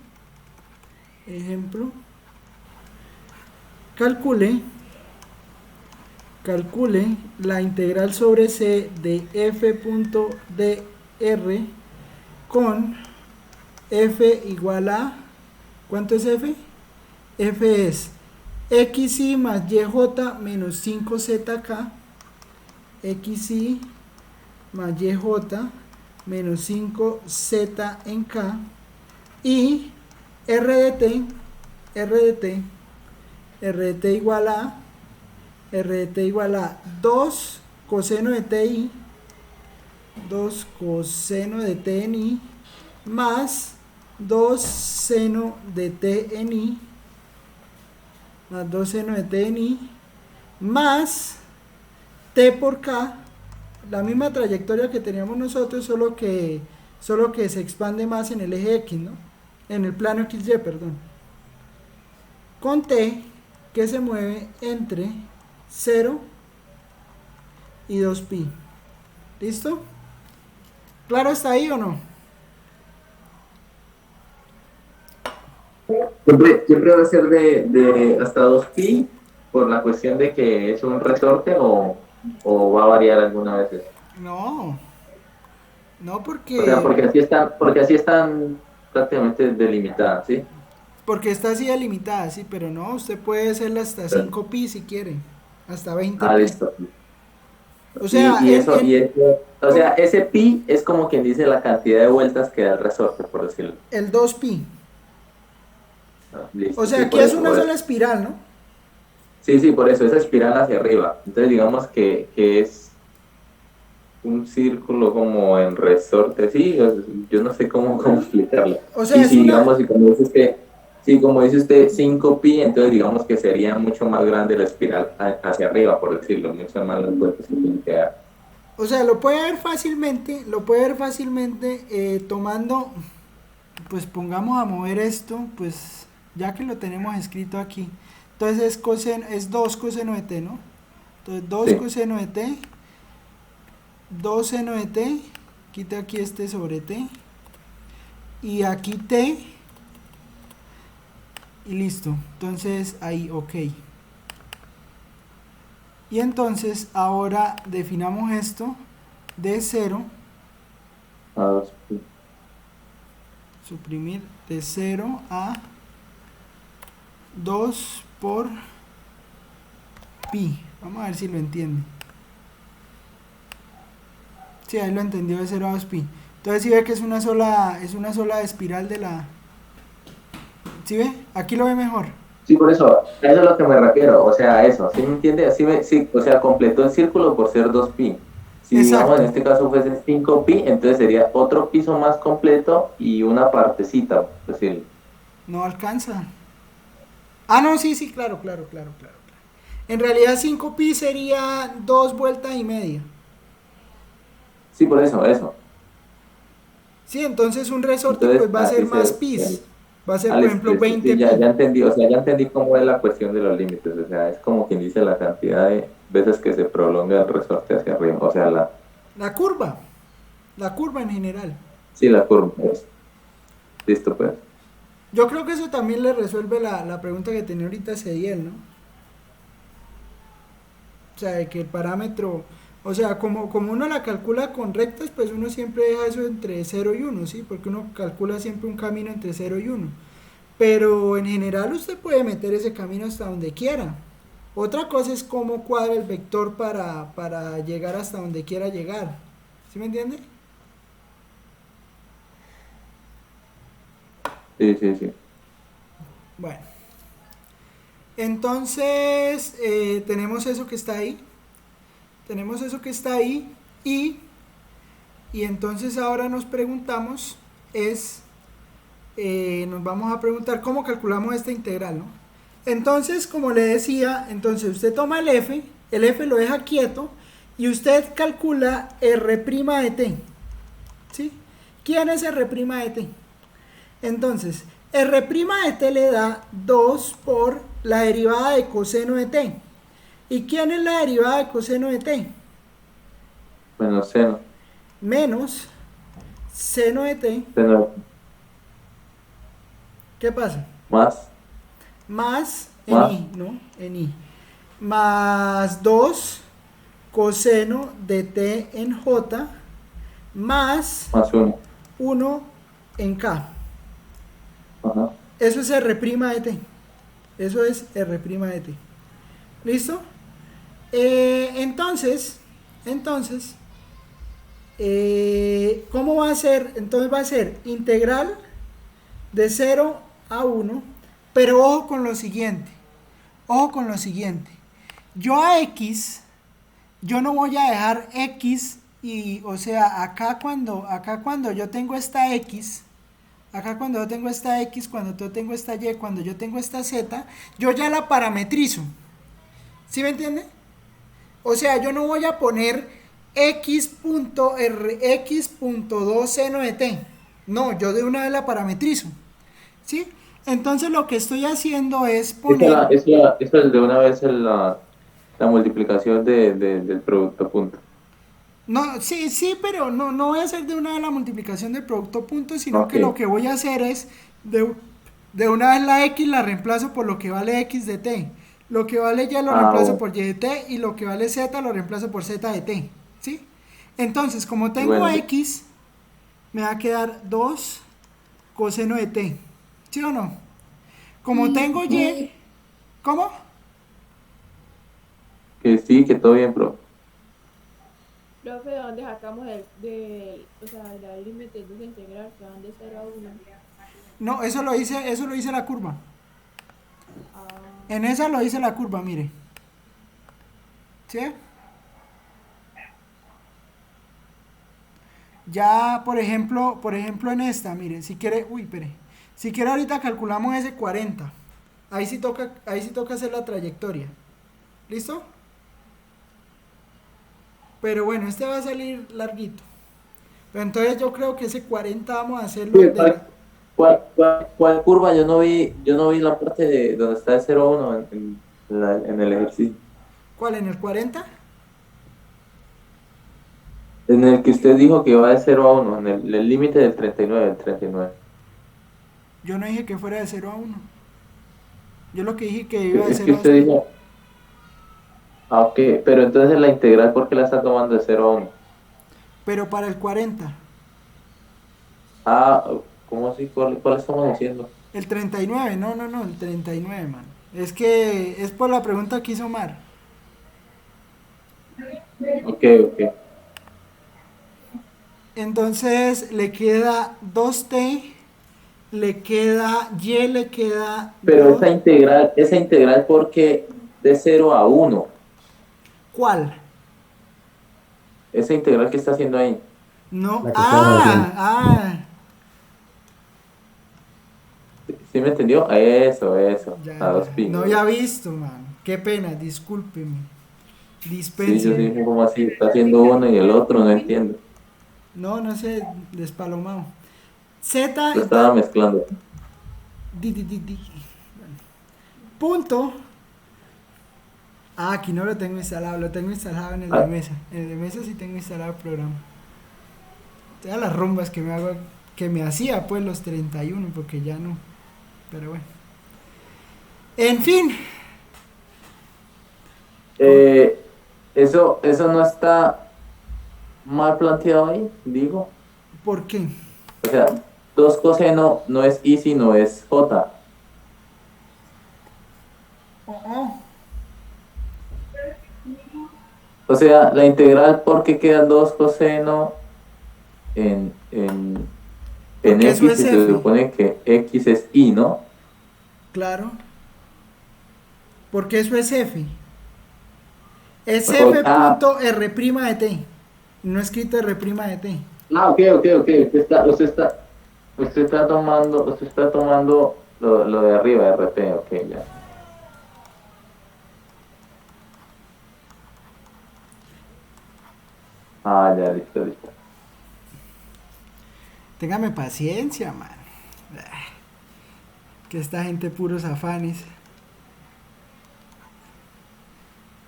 Calcule la integral sobre c de f.dr con f igual a, ¿cuánto es f? F es xy más yj menos 5zk, xy más yj menos 5z en k, y r de t igual a 2 coseno de ti 2 coseno de t en i más 2 seno de t en i más 2 seno de t en i más t por k, la misma trayectoria que teníamos nosotros, solo que se expande más en el eje x, ¿no? En el plano xy, perdón. Con t que se mueve entre 0 y 2pi. ¿Listo? ¿Claro está ahí o no? Siempre va a ser de hasta 2pi por la cuestión de que es un resorte o va a variar algunas veces. No, no O sea, porque así están prácticamente delimitadas, ¿sí? porque está así delimitada, sí, pero no, usted puede hacerla hasta 5pi si quiere, hasta 20pi. Listo. O sea, O sea, ese pi es como quien dice la cantidad de vueltas que da el resorte, por decirlo. el 2pi. Listo, O sea, sí, aquí por es eso, una por sola eso. espiral, ¿no? Sí, por eso, esa espiral hacia arriba. Entonces, digamos que es un círculo como en resorte, sí, yo no sé cómo explicarlo. O sea, Y es si, una... digamos, como dice usted, 5pi, entonces digamos que sería mucho más grande la espiral hacia arriba, por decirlo, muchas más las vueltas que tiene que dar. O sea, lo puede ver fácilmente, tomando, pues pongamos a mover esto, pues ya que lo tenemos escrito aquí. Entonces es 2 coseno de t, ¿no? Entonces 2 Sí. coseno de t, 2 seno de t, quita aquí este sobre t, y aquí t, y listo. Entonces ahí, ok. Y entonces ahora definamos esto de 0, A 2pi. suprimir de 0 a 2 por pi. Vamos a ver si lo entiende. Sí, ahí lo entendió, de 0 a 2 pi. Entonces si ve que es una sola espiral de la... ¿Sí ve? Aquí lo ve mejor. Sí, por eso, a eso es a lo que me refiero, o sea, eso, ¿sí me entiende? Sí, o sea, completó el círculo por ser 2pi. Si, digamos, en Exacto. este caso fuese 5pi, entonces sería otro piso más completo y una partecita, pues sí. No alcanza. Ah, no, sí, claro. En realidad 5 pi sería 2 vueltas y media. Sí, por eso. Sí, entonces un resorte Entonces, pues va a ser así más se... pis. Va a ser, por Listo, ejemplo, listo. Sí, 20 ya pi. entendí, o sea, ya entendí cómo es la cuestión de los límites, o sea, es como quien dice la cantidad de veces que se prolonga el resorte hacia arriba, o sea, La curva en general. sí, la curva, listo, pues. Yo creo que eso también le resuelve la pregunta que tenía ahorita Cediel, ¿no? O sea, de que el parámetro, o sea, como uno la calcula con rectas, pues uno siempre deja eso entre 0 y 1, ¿sí? Porque uno calcula siempre un camino entre 0 y 1. Pero en general usted puede meter ese camino hasta donde quiera. Otra cosa es cómo cuadra el vector para llegar hasta donde quiera llegar. ¿Sí me entiende? Sí. Bueno. Entonces, tenemos eso que está ahí. Y entonces ahora nos preguntamos, nos vamos a preguntar cómo calculamos esta integral, ¿no? Entonces, como le decía, entonces usted toma el f lo deja quieto y usted calcula r' de t, ¿sí? ¿Quién es r' de t? Entonces, r' de t le da 2 por la derivada de coseno de t. ¿Y quién es la derivada de coseno de t? Bueno, seno. Menos seno de t. Seno ¿Qué pasa? Más en más, i, ¿no? En i. Más 2 coseno de t en j más más 1. 1 en k. Ajá. Eso es r' de t. Eso es r' de t. ¿Listo? Entonces, ¿cómo va a ser? Entonces va a ser integral de 0 a 1, pero ojo con lo siguiente. Yo a x, yo no voy a dejar x y, o sea, acá cuando yo tengo esta X, acá cuando yo tengo esta X, cuando yo tengo esta Y, cuando yo tengo esta Z, yo ya la parametrizo. ¿Sí me entiende? O sea, yo no voy a poner x.2 seno de t. No, yo de una vez la parametrizo. ¿Sí? Entonces lo que estoy haciendo es poner... Esa es de una vez la multiplicación del producto punto. No, sí, sí, pero no voy a hacer de una vez la multiplicación del producto punto, sino Ok. que lo que voy a hacer es de una vez la X la reemplazo por lo que vale X de t. Lo que vale Y lo reemplazo Bueno. por Y de t y lo que vale Z lo reemplazo por Z de t. ¿Sí? Entonces, como tengo Bueno, X, me va a quedar 2 coseno de t. ¿Sí o no? Como tengo Y, ¿cómo? que sí, que todo bien, bro. Profe, ¿de dónde sacamos o sea, el límite de esa integral que van de 0 a 1? No, eso lo hice la curva. Ah, En esa lo hice la curva, mire. ¿Sí? Ya, por ejemplo en esta, mire, si quiere, uy, espere. Si quiere ahorita calculamos ese 40. Ahí sí toca hacer la trayectoria. ¿Listo? Pero bueno, este va a salir larguito. Pero entonces yo creo que ese 40 vamos a hacerlo Sí, de... ¿cuál curva? Yo no vi la parte de donde está el 0,1 en el ejercicio. ¿Cuál? ¿En el 40? En el que usted dijo que iba de 0 a 1, en el límite del 39, el 39. Yo no dije que fuera de 0 a 1. Yo lo que dije que iba de Es que 0 a usted 2. dijo, ok, pero entonces la integral, ¿por qué la está tomando de 0 a 1? Pero para el 40. Ah, ¿cómo así? ¿Cuál estamos haciendo? El 39, no, el 39, man. Es que es por la pregunta que hizo Mar. Ok, ok. Entonces le queda 2t, le queda y, le queda Pero 2. esa integral, ¿por qué de 0 a 1? ¿Cuál? Esa integral que está haciendo ahí. No. La que estamos haciendo. ¿Sí me entendió? Eso, Ya, a dos ya. No pingos. había visto, man. Qué pena, discúlpeme. Sí, yo Dispense. dije como así, está haciendo uno y el otro, no entiendo. No sé, despalomado. Z, Lo estaba mezclando. di. Punto. Aquí no lo tengo instalado en el de Ah, mesa. En el de mesa sí tengo instalado el programa. Todas las rumbas que me hacía pues los 31, porque ya no. Pero bueno. En fin. Eso no está mal planteado ahí, digo. ¿Por qué? O sea, 2 coseno no es i, sino es j. Oh. O sea, la integral, ¿por qué quedan 2 coseno en Porque eso x? es Si se f. supone que x es i, ¿no? Claro. Porque eso es f. Es O- f ah, punto r' de t. No escrito r' de t. ok. Usted está tomando lo de arriba, RT, ok, ya. Ah, ya, listo. Téngame paciencia, man. Que esta gente puros afanes.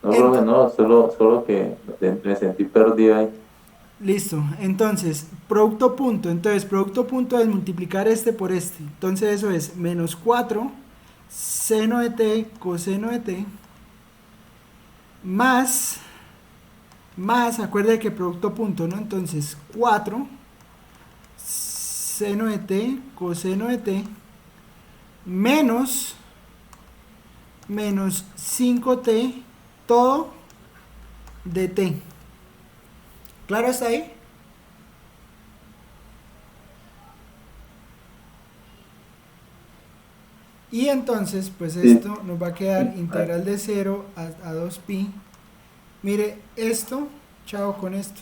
No, profe, no, solo que me sentí perdido ahí. Listo. Entonces, producto punto. Entonces, producto punto es multiplicar este por este. Entonces, eso es menos 4 seno de t coseno de t más, acuérdate que producto punto, ¿no? Entonces, 4 seno de t coseno de t menos 5t todo de t. ¿Claro hasta ahí? Y entonces, pues Sí. esto nos va a quedar integral de 0 a 2pi. Mire, esto, chao con esto.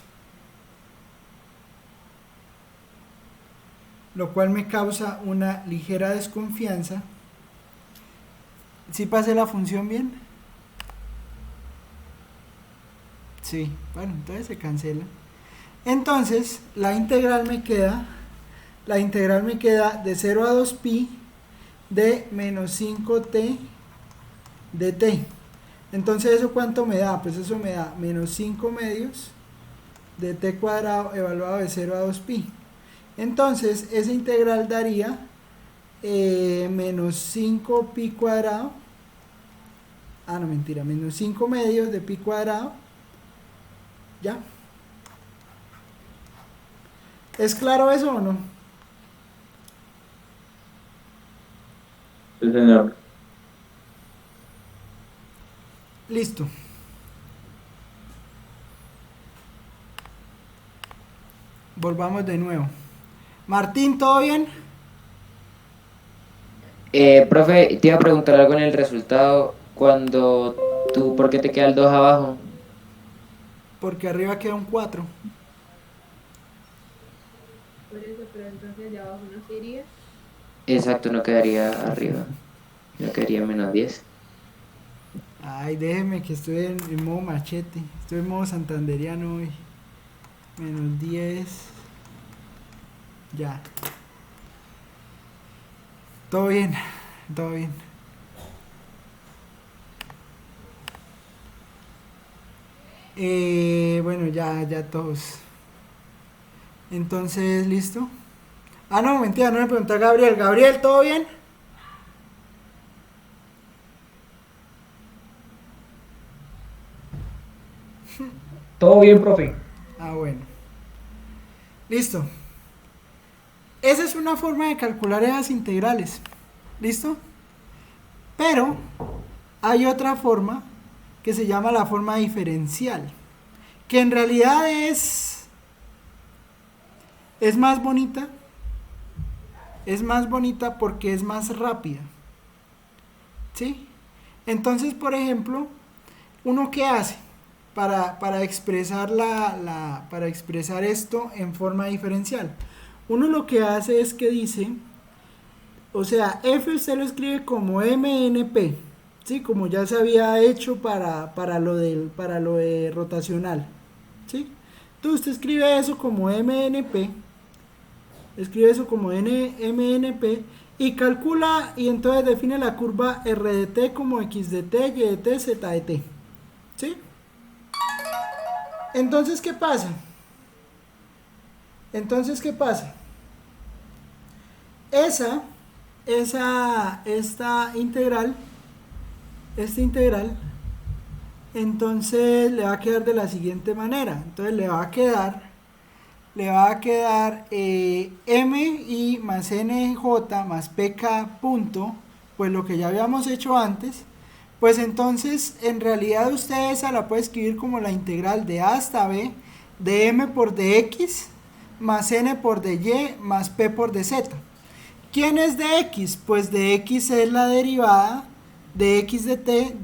lo cual me causa una ligera desconfianza. ¿Sí pasé la función bien? Sí, bueno, entonces se cancela. Entonces, la integral me queda de 0 a 2pi de menos 5t de t. Entonces, ¿eso cuánto me da? Pues eso me da menos 5 medios de t cuadrado evaluado de 0 a 2pi. Entonces, esa integral daría menos 5 pi cuadrado. Ah, no, mentira, menos 5 medios de pi cuadrado. ¿Ya? ¿Es claro eso o no? Sí, señor. Listo. Volvamos de nuevo. Martín, ¿todo bien? Profe, te iba a preguntar algo en el resultado. Cuando tú, ¿por qué te queda el 2 abajo? Porque arriba queda un 4. Por eso, pero entonces de abajo no se iría. Exacto, no quedaría arriba. No quedaría menos 10. Ay, déjeme que estoy en modo machete. Estoy en modo santanderiano hoy. Menos 10. Ya. Todo bien. Todo bien. Bueno, ya todos. Entonces, ¿listo? Ah, no, mentira, no me preguntó a Gabriel. Gabriel, ¿todo bien? Todo bien, profe. Ah, bueno. Listo. Esa es una forma de calcular esas integrales. ¿Listo? Pero hay otra forma que se llama la forma diferencial, que en realidad es más bonita. Es más bonita porque es más rápida. ¿Sí? Entonces, por ejemplo, ¿uno qué hace para expresar para expresar esto en forma diferencial? Uno lo que hace es que dice, o sea, f usted lo escribe como MNP, ¿sí? Como ya se había hecho para lo de rotacional, ¿sí? Entonces usted escribe eso como MNP, MNP y calcula y entonces define la curva R de t como X de t, Y de t, Z de t, ¿sí? Entonces, ¿qué pasa? Esta integral, entonces le va a quedar de la siguiente manera. Entonces le va a quedar mi más nj más pk punto, pues lo que ya habíamos hecho antes. Pues entonces en realidad usted esa la puede escribir como la integral de a hasta b de m por dx más n por dy más p por dz. ¿Quién es dx? Pues dx es la derivada de x de t,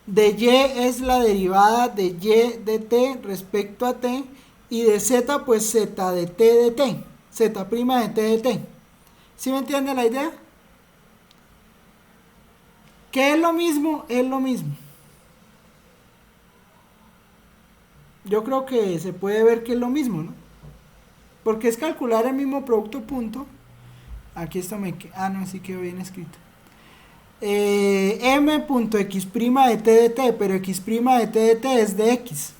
de y es la derivada de y de t respecto a t, y de z pues z de t, z' de t de t. ¿Sí me entiende la idea? ¿Qué es lo mismo? Es lo mismo. Yo creo que se puede ver que es lo mismo, ¿no? Porque es calcular el mismo producto punto. Aquí esto no, sí quedó bien escrito. M.x' de t de t, pero x' de t de t es de x.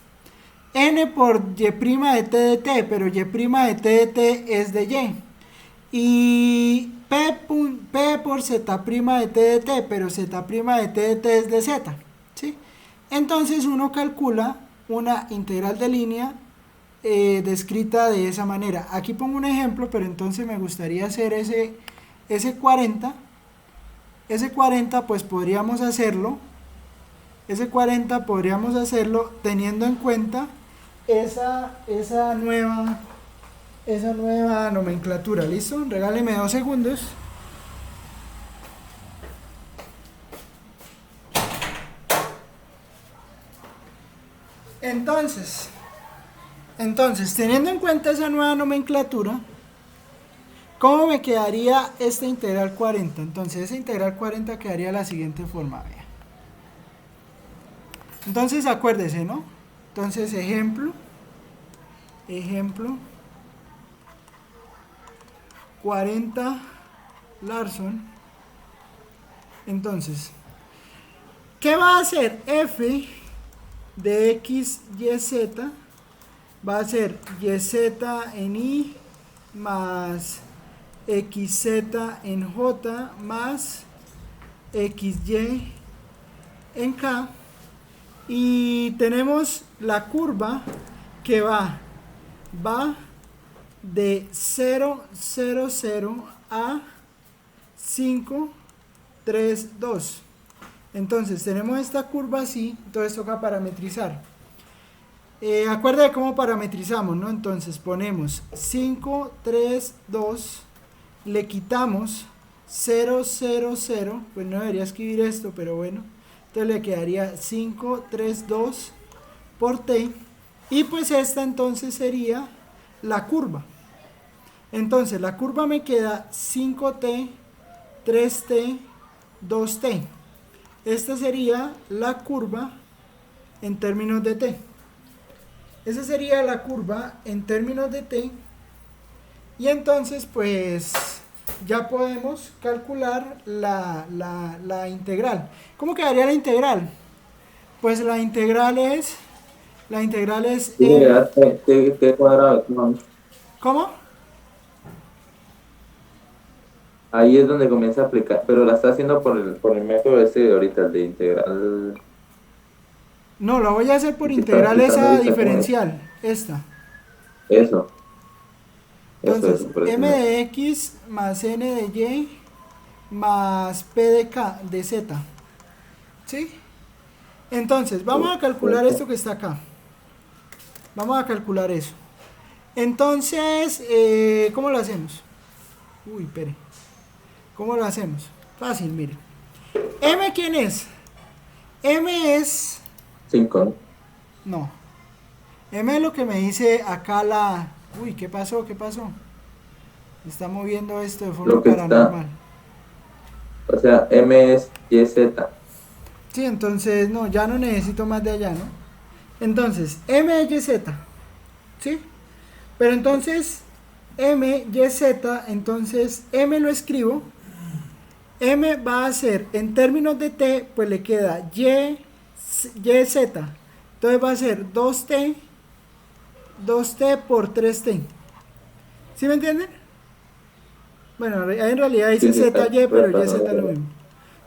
N por y' de t de t, pero y' de t de t es de y. Y P por z' de t de t, pero z' de t de t es de z, ¿sí? Entonces uno calcula una integral de línea descrita de esa manera. Aquí pongo un ejemplo, pero entonces me gustaría hacer ese 40. Ese 40 pues podríamos hacerlo. Ese 40 podríamos hacerlo teniendo en cuenta esa nueva nomenclatura. ¿Listo? Regáleme 2 segundos. Entonces, teniendo en cuenta esa nueva nomenclatura, ¿Cómo me quedaría esta integral 40? Entonces, esa integral 40 quedaría de la siguiente forma. Vea. Entonces, acuérdese, ¿no? Entonces, ejemplo, 40 Larson. Entonces, ¿qué va a hacer? F de x, y, z va a ser yz en i más xz en j más xy en k. Y tenemos la curva que va de 0, 0, 0 a 5, 3, 2. Entonces tenemos esta curva así, entonces toca parametrizar. Acuerda de cómo parametrizamos, ¿no? Entonces ponemos 5, 3, 2, le quitamos 0, 0, 0, pues no debería escribir esto, pero bueno. Entonces le quedaría 5, 3, 2 por t. Y pues esta entonces sería la curva. Entonces la curva me queda 5t, 3t, 2t. Esta sería la curva en términos de t. Esa sería la curva en términos de t. Y entonces pues ya podemos calcular la integral. ¿Cómo quedaría la integral? Pues la integral es Sí, mira, T cuadrado, ¿no? ¿Cómo? Ahí es donde comienza a aplicar, pero la está haciendo por el método ese de ahorita, el de integral. No, lo voy a hacer por ¿Qué está integral aplicando esa ahorita? diferencial, esta. Eso, Entonces, por eso m no. de x más n de y más p de k de z. ¿Sí? Entonces, vamos a calcular esto que está acá. Vamos a calcular eso. Entonces, ¿cómo lo hacemos? Uy, espere. ¿Cómo lo hacemos? Fácil, mire. M, ¿quién es? M es... 5, ¿no? No. M es lo que me dice acá la... Uy, ¿qué pasó? ¿Qué pasó? Está moviendo esto de forma Lo que está, paranormal. o sea, M es YZ. Sí, entonces, no, ya no necesito más de allá, ¿no? Entonces, M es YZ. ¿Sí? Pero entonces, M, YZ, entonces, M lo escribo. M va a ser, en términos de T, pues le queda YZ. Entonces va a ser 2T por 3T. ¿Sí me entienden? Bueno, en realidad dice Sí, sí, está ZY, pero tratando YZ es de lo ver. mismo.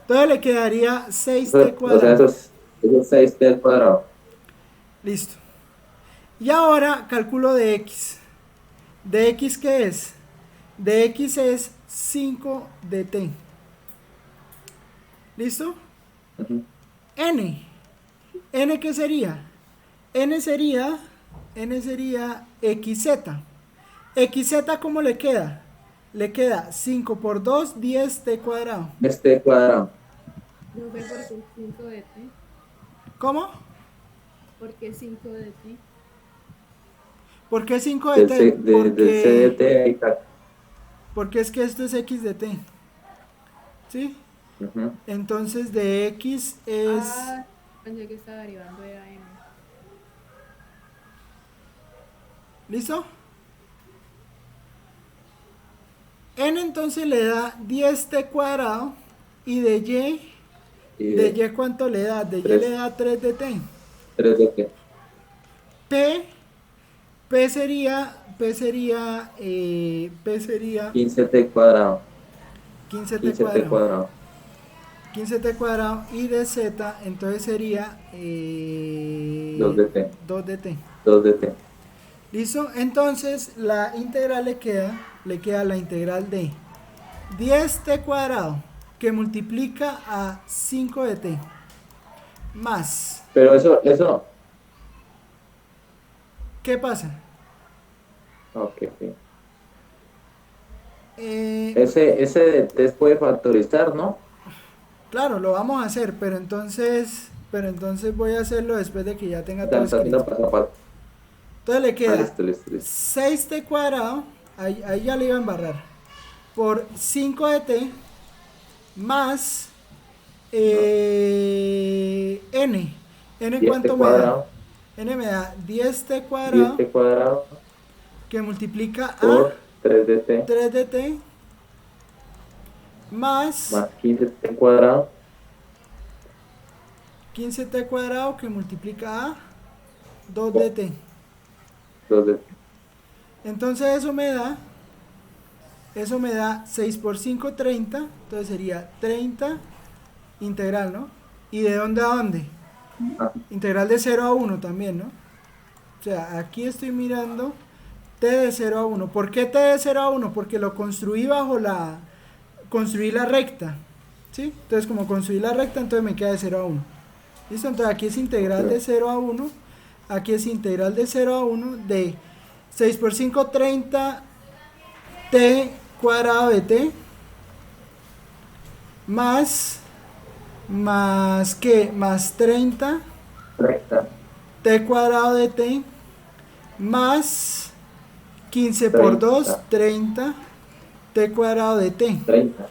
Entonces le quedaría 6T O sea, cuadrado. eso es 6T al cuadrado. Listo. Y ahora calculo de X. ¿De X qué es? De X es 5 de T. ¿Listo? Ujú. N. ¿N qué sería? N sería XZ. XZ, ¿cómo le queda? Le queda 5 por 2, 10T cuadrado. Es T cuadrado. No ve por qué 5 de t. ¿Cómo? ¿Por qué 5 de t? ¿Por qué 5 de T? Del CDT y tal. Porque es que esto es X de T. ¿Sí? Ujú. Entonces de X es... Ah, pensé que estaba derivando de AM. ¿Listo? N entonces le da 10T cuadrado. Y de Y, Y ¿de Y cuánto le da? De Y tres. le da 3 de T. 3DT. P sería 15T cuadrado. 15T 15T cuadrado. cuadrado. 15T cuadrado y de Z entonces sería 2DT. 2dt. 2DT. ¿Listo? Entonces la integral le queda la integral de 10t cuadrado que multiplica a 5 de t más, Pero eso, ¿qué pasa? ok. Eh, Ese de T puede factorizar, ¿no? claro, lo vamos a hacer, pero entonces voy a hacerlo después de que ya tenga todo Está haciendo escrito. paso a paso. Entonces le queda Listo. 6t cuadrado, ahí ya le iba a embarrar. por 5 de t más n. ¿N 10t cuánto me da? cuadrado, N me da 10t cuadrado 10t cuadrado que multiplica a por 3dt 3 de t más más 15t cuadrado 15t cuadrado que multiplica a 2 de t. 2dt. Entonces eso me da 6 por 5, 30. Entonces sería 30 integral, ¿no? ¿Y de dónde a dónde? Ah, Integral de 0 a 1 también, ¿no? O sea, aquí estoy mirando t de 0 a 1. ¿Por qué t de 0 a 1? Porque lo construí construí la recta, ¿sí? Entonces como construí la recta, entonces me queda de 0 a 1. ¿Listo? Entonces aquí es integral de 0 a 1. Aquí es integral de 0 a 1 de 6 por 5, 30 t cuadrado de t más ¿qué? Más 30 recta, t cuadrado de t más 15 por 2, 30 t cuadrado de t. 30.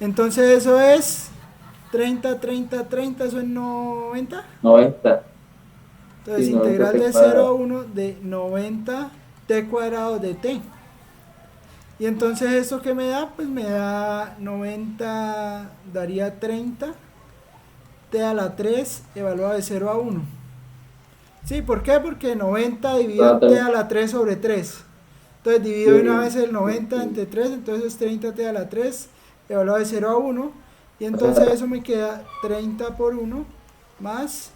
Entonces eso es 30, 30, 30, eso es 90. 90. Entonces Sí, 90 integral t de 0 a cuadrado. 1 de 90 t cuadrado de t. Y entonces eso que me da, pues me da 90, daría 30 t a la 3 evaluado de 0 a 1. ¿Sí? ¿Por qué? Porque 90 dividido t a la 3 sobre 3. Entonces divido Sí, una vez el 90 sí. entre 3, entonces es 30 t a la 3 evaluado de 0 a 1. Y entonces eso me queda 30 por 1 más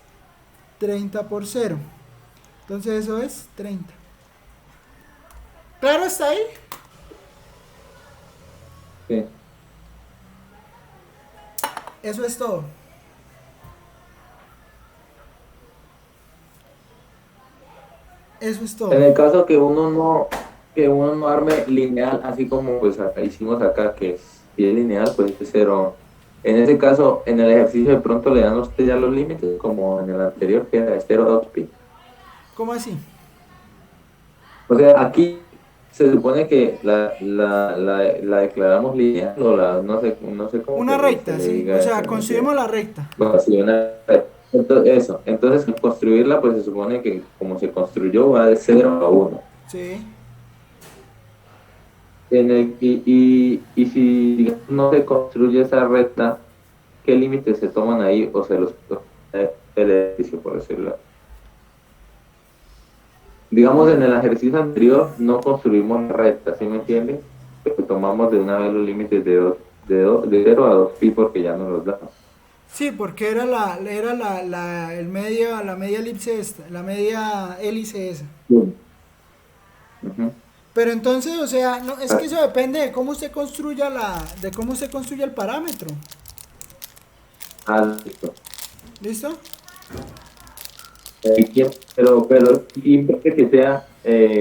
30 por 0. Entonces eso es 30. ¿Claro está ahí? Sí. Eso es todo. Eso es todo. En el caso que uno no arme lineal, así como pues acá hicimos acá, que es bien lineal, pues es 0. En ese caso, en el ejercicio de pronto le dan a usted ya los límites, como en el anterior, que era de 0 a 2pi. ¿Cómo así? O sea, aquí se supone que la declaramos lineal, o no sé cómo Una se recta, le sí. diga O sea, eso, construimos la recta. bueno, sí, entonces al construirla, pues se supone que como se construyó va de 0 a 1. Sí. Y si digamos, no se construye esa recta, ¿qué límites se toman ahí o se los el ejercicio, por decirlo? Digamos, en el ejercicio anterior no construimos la recta, ¿sí me entiendes? Pero tomamos de una vez los límites de 0 a 2pi porque ya no los damos. Sí, porque era la media elipse esta, la media hélice esa. Ujú. Pero entonces, o sea, no, es que eso depende de cómo usted construya de cómo usted construya el parámetro. Listo. ¿Listo? Pero siempre que sea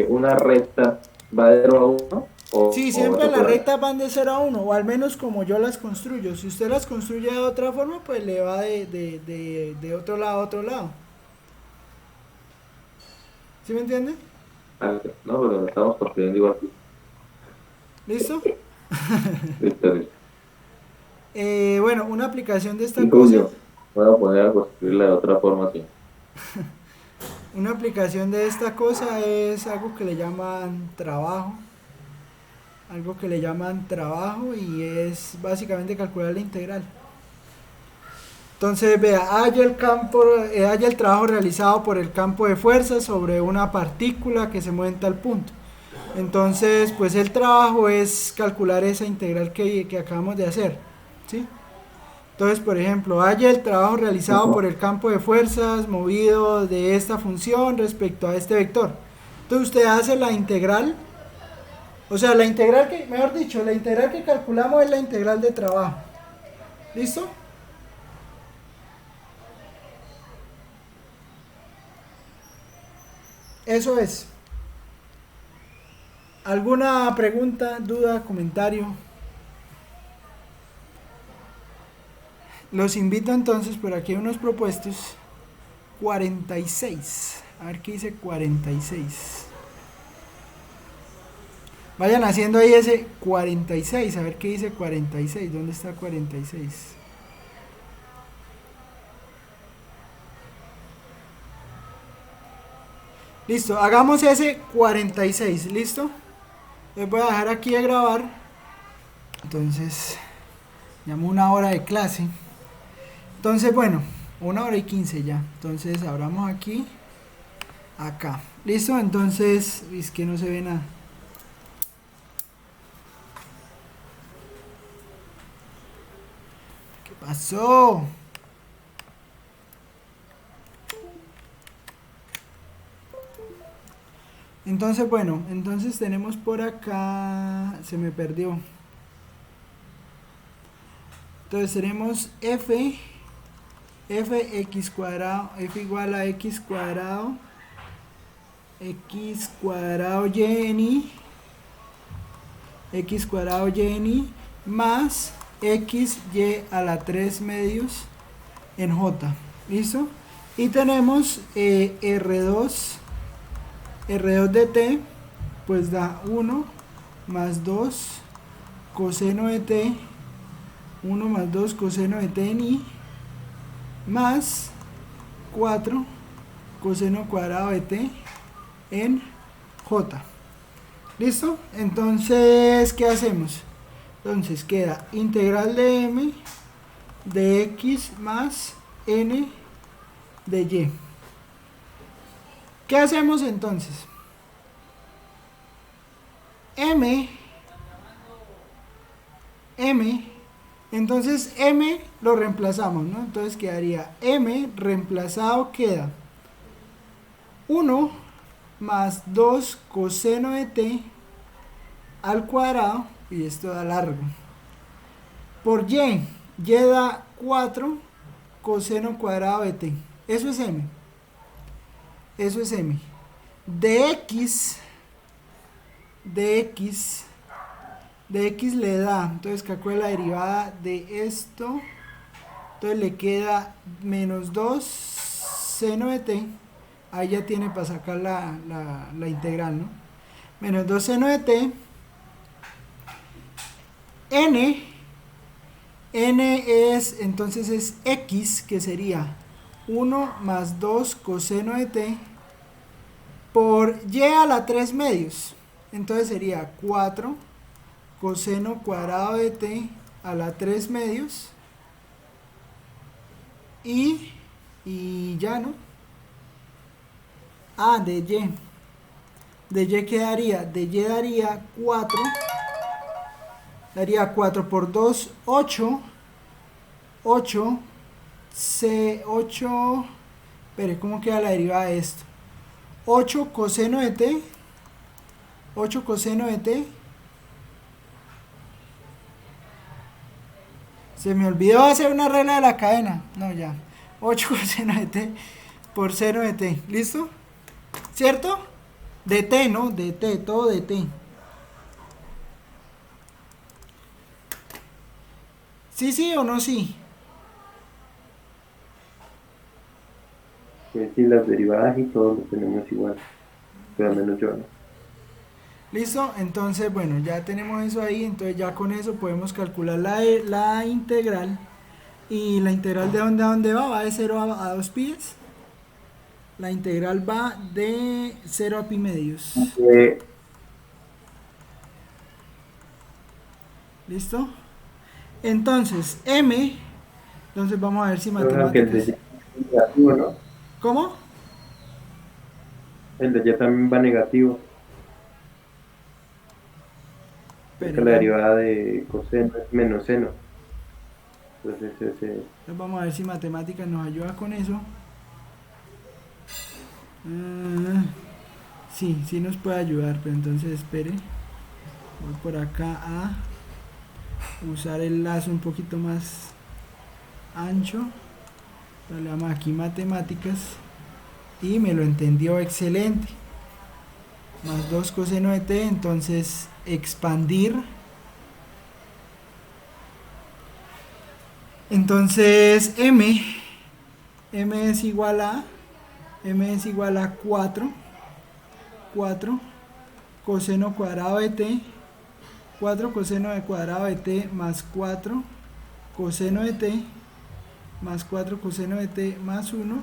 una recta, ¿va de 0 a 1? Sí, siempre las rectas van de 0 a 1, o al menos como yo las construyo. Si usted las construye de otra forma, pues le va de otro lado a otro lado. ¿Sí me entiende? No, pero lo estamos construyendo igual. ¿Listo? Listo, listo. Bueno, una aplicación de esta Y cosa. Julio, voy a poner a construirla de otra forma así. Una aplicación de esta cosa es algo que le llaman trabajo. Algo que le llaman trabajo y es básicamente calcular la integral. Entonces, vea, haya el trabajo realizado por el campo de fuerza sobre una partícula que se mueve en tal punto. Entonces, pues el trabajo es calcular esa integral que acabamos de hacer, ¿sí? Entonces, por ejemplo, haya el trabajo realizado por el campo de fuerzas movido de esta función respecto a este vector. Entonces, usted hace la integral, o sea, la integral que, mejor dicho, la integral que calculamos es la integral de trabajo. ¿Listo? Eso es. ¿Alguna pregunta, duda, comentario? Los invito entonces, por aquí hay unos propuestos. 46. A ver qué dice 46. Vayan haciendo ahí ese 46, a ver qué dice 46, ¿dónde está 46? Listo, hagamos ese 46, ¿listo? Les voy a dejar aquí de grabar. Entonces, llamo 1 hora de clase. Entonces, bueno, 1 hora y 15 ya. Entonces, abramos aquí, acá. ¿Listo? Entonces, es que no se ve nada. ¿Qué pasó? Entonces, bueno, entonces tenemos por acá, se me perdió. Entonces tenemos f x cuadrado, f igual a x cuadrado y más x y a la 3 medios en j. ¿Listo? Y tenemos R2 de t, pues da 1 más 2 coseno de t, 1 más 2 coseno de t en i, más 4 coseno cuadrado de t en j. ¿Listo? Entonces, ¿qué hacemos? Entonces queda integral de m de x más n de y. ¿Qué hacemos entonces? Entonces m lo reemplazamos, ¿no? Entonces quedaría m reemplazado, queda 1 más 2 coseno de t al cuadrado, y esto da largo, por y da 4 coseno cuadrado de t. Eso es m. De x le da, entonces calcula la derivada de esto, entonces le queda menos 2 seno de t, ahí ya tiene para sacar la integral, ¿no? Menos 2 seno de t, n es, entonces es x, que sería 1 más 2 coseno de t por y a la 3 medios, entonces sería 4 coseno cuadrado de t a la 3 medios y ya, ¿no? De y quedaría, de y daría 4, daría 4 por 2, 8, espere, ¿cómo queda la derivada de esto? 8 coseno de t, se me olvidó hacer una regla de la cadena, no, ya, 8 coseno de t por seno de t, ¿listo? ¿Cierto? De t, ¿no? De t, todo de t. ¿Sí o no sí? Es decir, las derivadas y todo lo tenemos igual, pero al menos yo no. ¿Listo? Entonces, bueno, ya tenemos eso ahí, entonces ya con eso podemos calcular la integral. ¿Y la integral de dónde a dónde va? ¿Va de 0 a 2 pies? La integral va de 0 a pi medios. ¿Listo? Entonces, m, entonces vamos a ver si matemáticas... negativo, ¿no? ¿Cómo? El de y también va negativo. Porque la derivada de coseno es menos seno. Entonces Entonces vamos a ver si matemáticas nos ayuda con eso. Sí nos puede ayudar, pero entonces espere. Voy por acá a usar el lazo un poquito más ancho. Le damos aquí matemáticas y me lo entendió excelente. Más 2 coseno de t, entonces expandir. Entonces m es igual a 4 coseno cuadrado de t, 4 coseno de cuadrado de t más 4 coseno de t más 4 coseno de t más 1,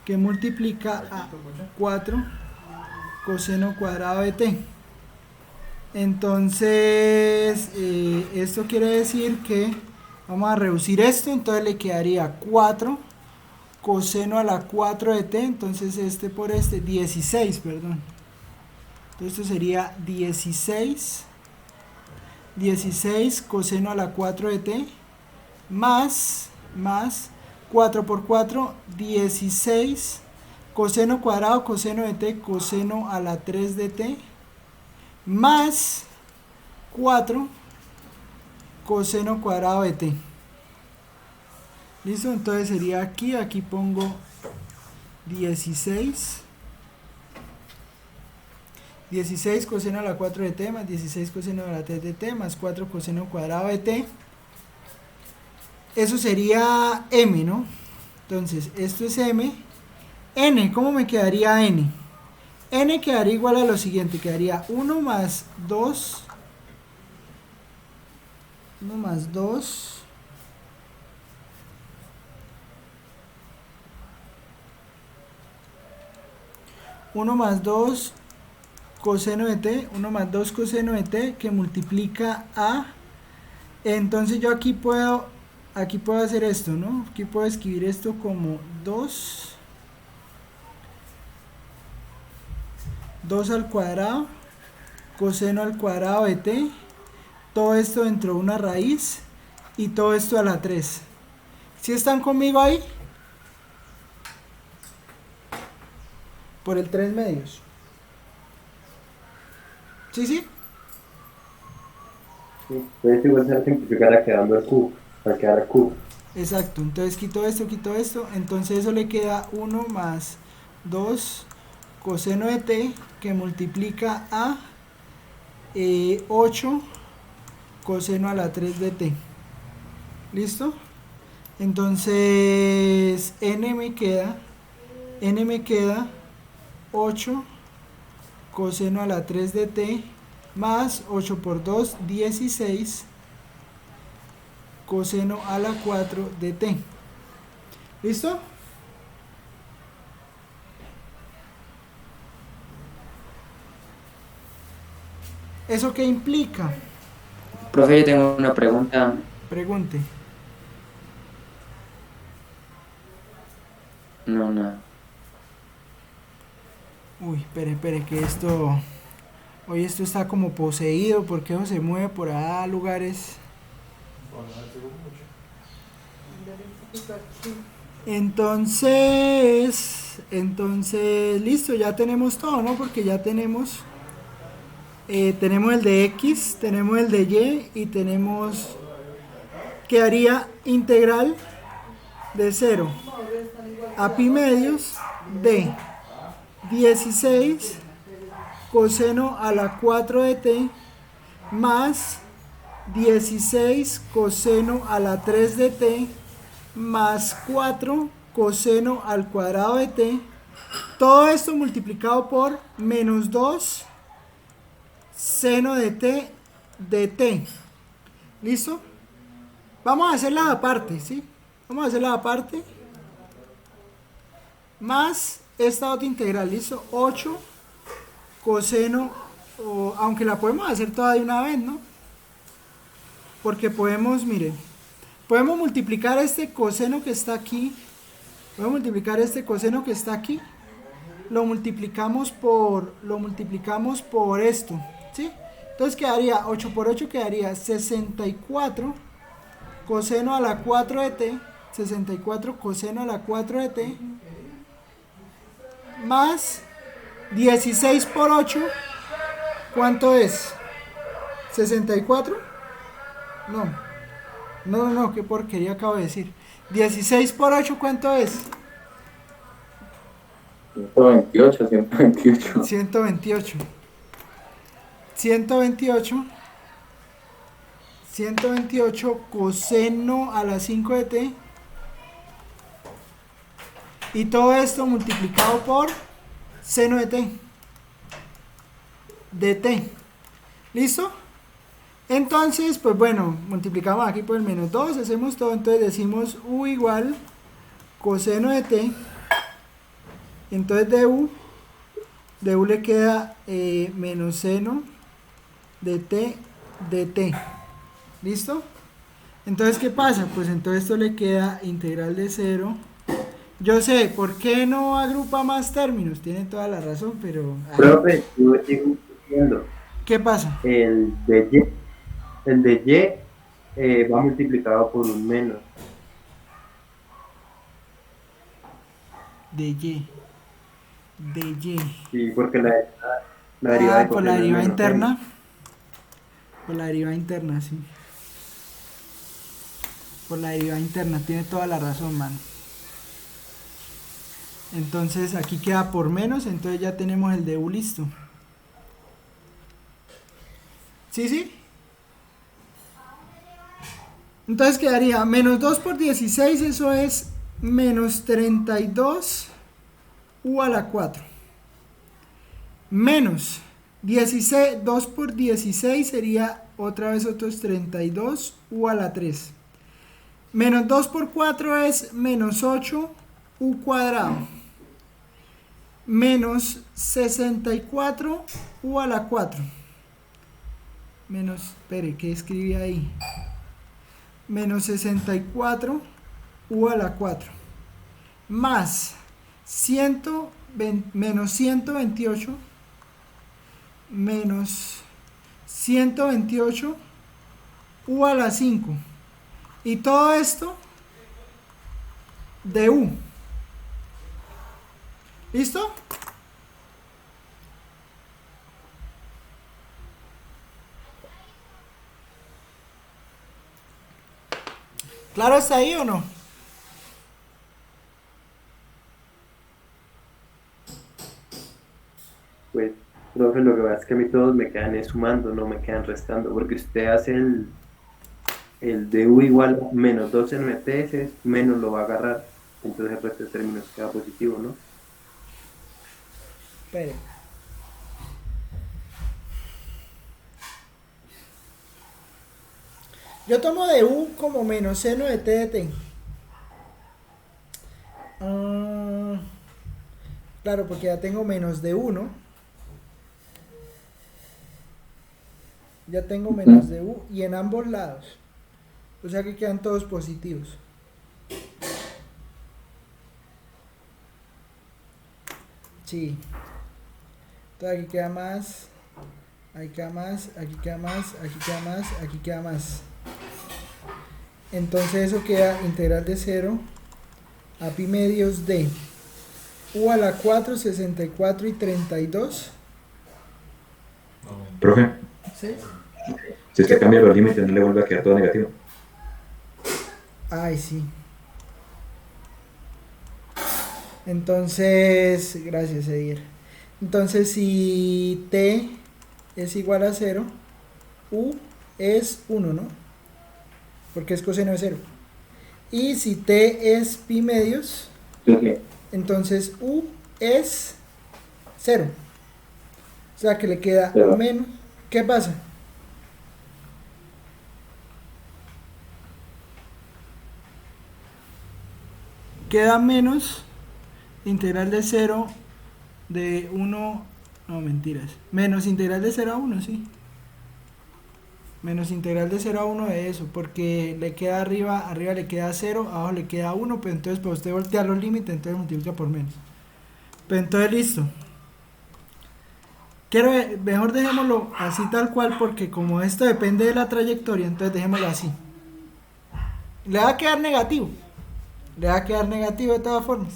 que multiplica a 4 coseno cuadrado de t. Entonces, esto quiere decir que vamos a reducir esto, entonces le quedaría 4 coseno a la 4 de t, entonces este por este, 16, perdón. Entonces esto sería 16 coseno a la 4 de t más 4 por 4, 16 coseno cuadrado coseno de t coseno a la 3 de t más 4 coseno cuadrado de t. ¿Listo? Entonces sería aquí pongo 16 coseno a la 4 de t más 16 coseno a la 3 de t más 4 coseno cuadrado de t. Eso sería m, ¿no? Entonces, esto es m. N, ¿cómo me quedaría n? N quedaría igual a lo siguiente, quedaría 1 más 2 1 más 2 coseno de t, 1 más 2 coseno de t, que multiplica a, entonces yo aquí puedo hacer esto, ¿no? Aquí puedo escribir esto como 2 al cuadrado coseno al cuadrado de t, todo esto dentro de una raíz y todo esto a la 3. ¿Sí están conmigo ahí? Por el 3 medios. ¿Sí, sí? Sí, puedes igual se simplificará quedando el cubo, para quedar el cubo. Exacto, entonces quito esto, entonces eso le queda 1 más 2 coseno de t, que multiplica a 8 coseno a la 3 de t. ¿Listo? Entonces n me queda 8 coseno a la 3 de t más 8 por 2, 16 coseno a la 4 de t. ¿Listo? ¿Eso qué implica? Profe, yo tengo una pregunta. Pregunte. No, nada. Uy, espere, que hoy esto está como poseído, porque eso se mueve por allá a lugares. Entonces, listo, ya tenemos todo, ¿no? Porque ya tenemos el de X, tenemos el de Y y tenemos, quedaría integral de 0 a pi medios de 16 coseno a la 4 de t más 16 coseno a la 3 de t más 4 coseno al cuadrado de t, todo esto multiplicado por menos 2 seno de t de t. ¿Listo? Vamos a hacerla aparte, ¿sí? Vamos a hacerla aparte más esta otra integral, ¿listo? 8 coseno, aunque la podemos hacer toda de una vez, ¿no? Porque podemos, miren, podemos multiplicar este coseno que está aquí, lo multiplicamos por esto, ¿sí? Entonces quedaría 8 por 8, quedaría 64 coseno a la 4 de t, 64 coseno a la 4 de t, más 16 por 8, ¿cuánto es? ¿64? No, qué porquería acabo de decir. 16 por 8, ¿cuánto es? 128. 128 coseno a la 5 de t. Y todo esto multiplicado por seno de t. de t. ¿Listo? Entonces, pues bueno, multiplicamos aquí por el menos 2, hacemos todo, entonces decimos u igual coseno de t, entonces de u le queda menos seno de t. ¿Listo? Entonces, ¿qué pasa? Pues entonces esto le queda integral de 0. Yo sé, ¿por qué no agrupa más términos? Tiene toda la razón, pero... Profe, yo sigo diciendo, ¿Qué pasa? el de y va multiplicado por un menos. De y. Sí, porque la derivada de Por la coseno es derivada menos interna. Por la derivada interna, sí. Por la derivada interna, tiene toda la razón, mano. Entonces aquí queda por menos, entonces ya tenemos el de u listo. ¿Sí? Entonces quedaría menos 2 por 16, eso es menos 32 u a la 4. Menos 16, 2 por 16 sería otra vez otros 32 u a la 3. Menos 2 por 4 es menos 8 u cuadrado. Menos 64 u a la 4. Menos, espere, ¿qué escribí ahí? Menos 64 u a la 4. Más menos 128 menos 128 u a la 5. Y todo esto de u. ¿Listo? ¿Claro está ahí o no? Pues, profe, lo que pasa es que a mí todos me quedan sumando, no me quedan restando, porque usted hace el de u igual a menos 12 NPS, menos lo va a agarrar, entonces el resto de términos queda positivo, ¿no? Espere. Yo tomo de u como menos seno de t de t. Claro, porque ya tengo menos de 1. Ya tengo menos de u y en ambos lados. O sea que quedan todos positivos. Sí. Entonces aquí queda más. Aquí queda más. Aquí queda más. Aquí queda más. Aquí queda más. Entonces eso queda integral de 0 a pi medios de u a la 4, 64 y 32. Profe, ¿Sí? si usted cambia los límites, no le vuelve a quedar todo negativo. Ay, sí. Entonces, gracias, Edir. Entonces, si t es igual a 0, u es 1, ¿no? Porque es coseno de 0. Y si t es pi medios, entonces u es 0. O sea que le queda menos. ¿Qué pasa? Queda menos integral de 0 de 1, no mentiras, menos integral de 0 a 1, sí. Menos integral de 0 a 1 de eso, porque le queda arriba le queda 0, abajo le queda 1, pero entonces para usted voltear los límites, entonces multiplica por menos. Pero entonces listo. Mejor dejémoslo así tal cual, porque como esto depende de la trayectoria, entonces dejémoslo así. Le va a quedar negativo. Le va a quedar negativo de todas formas.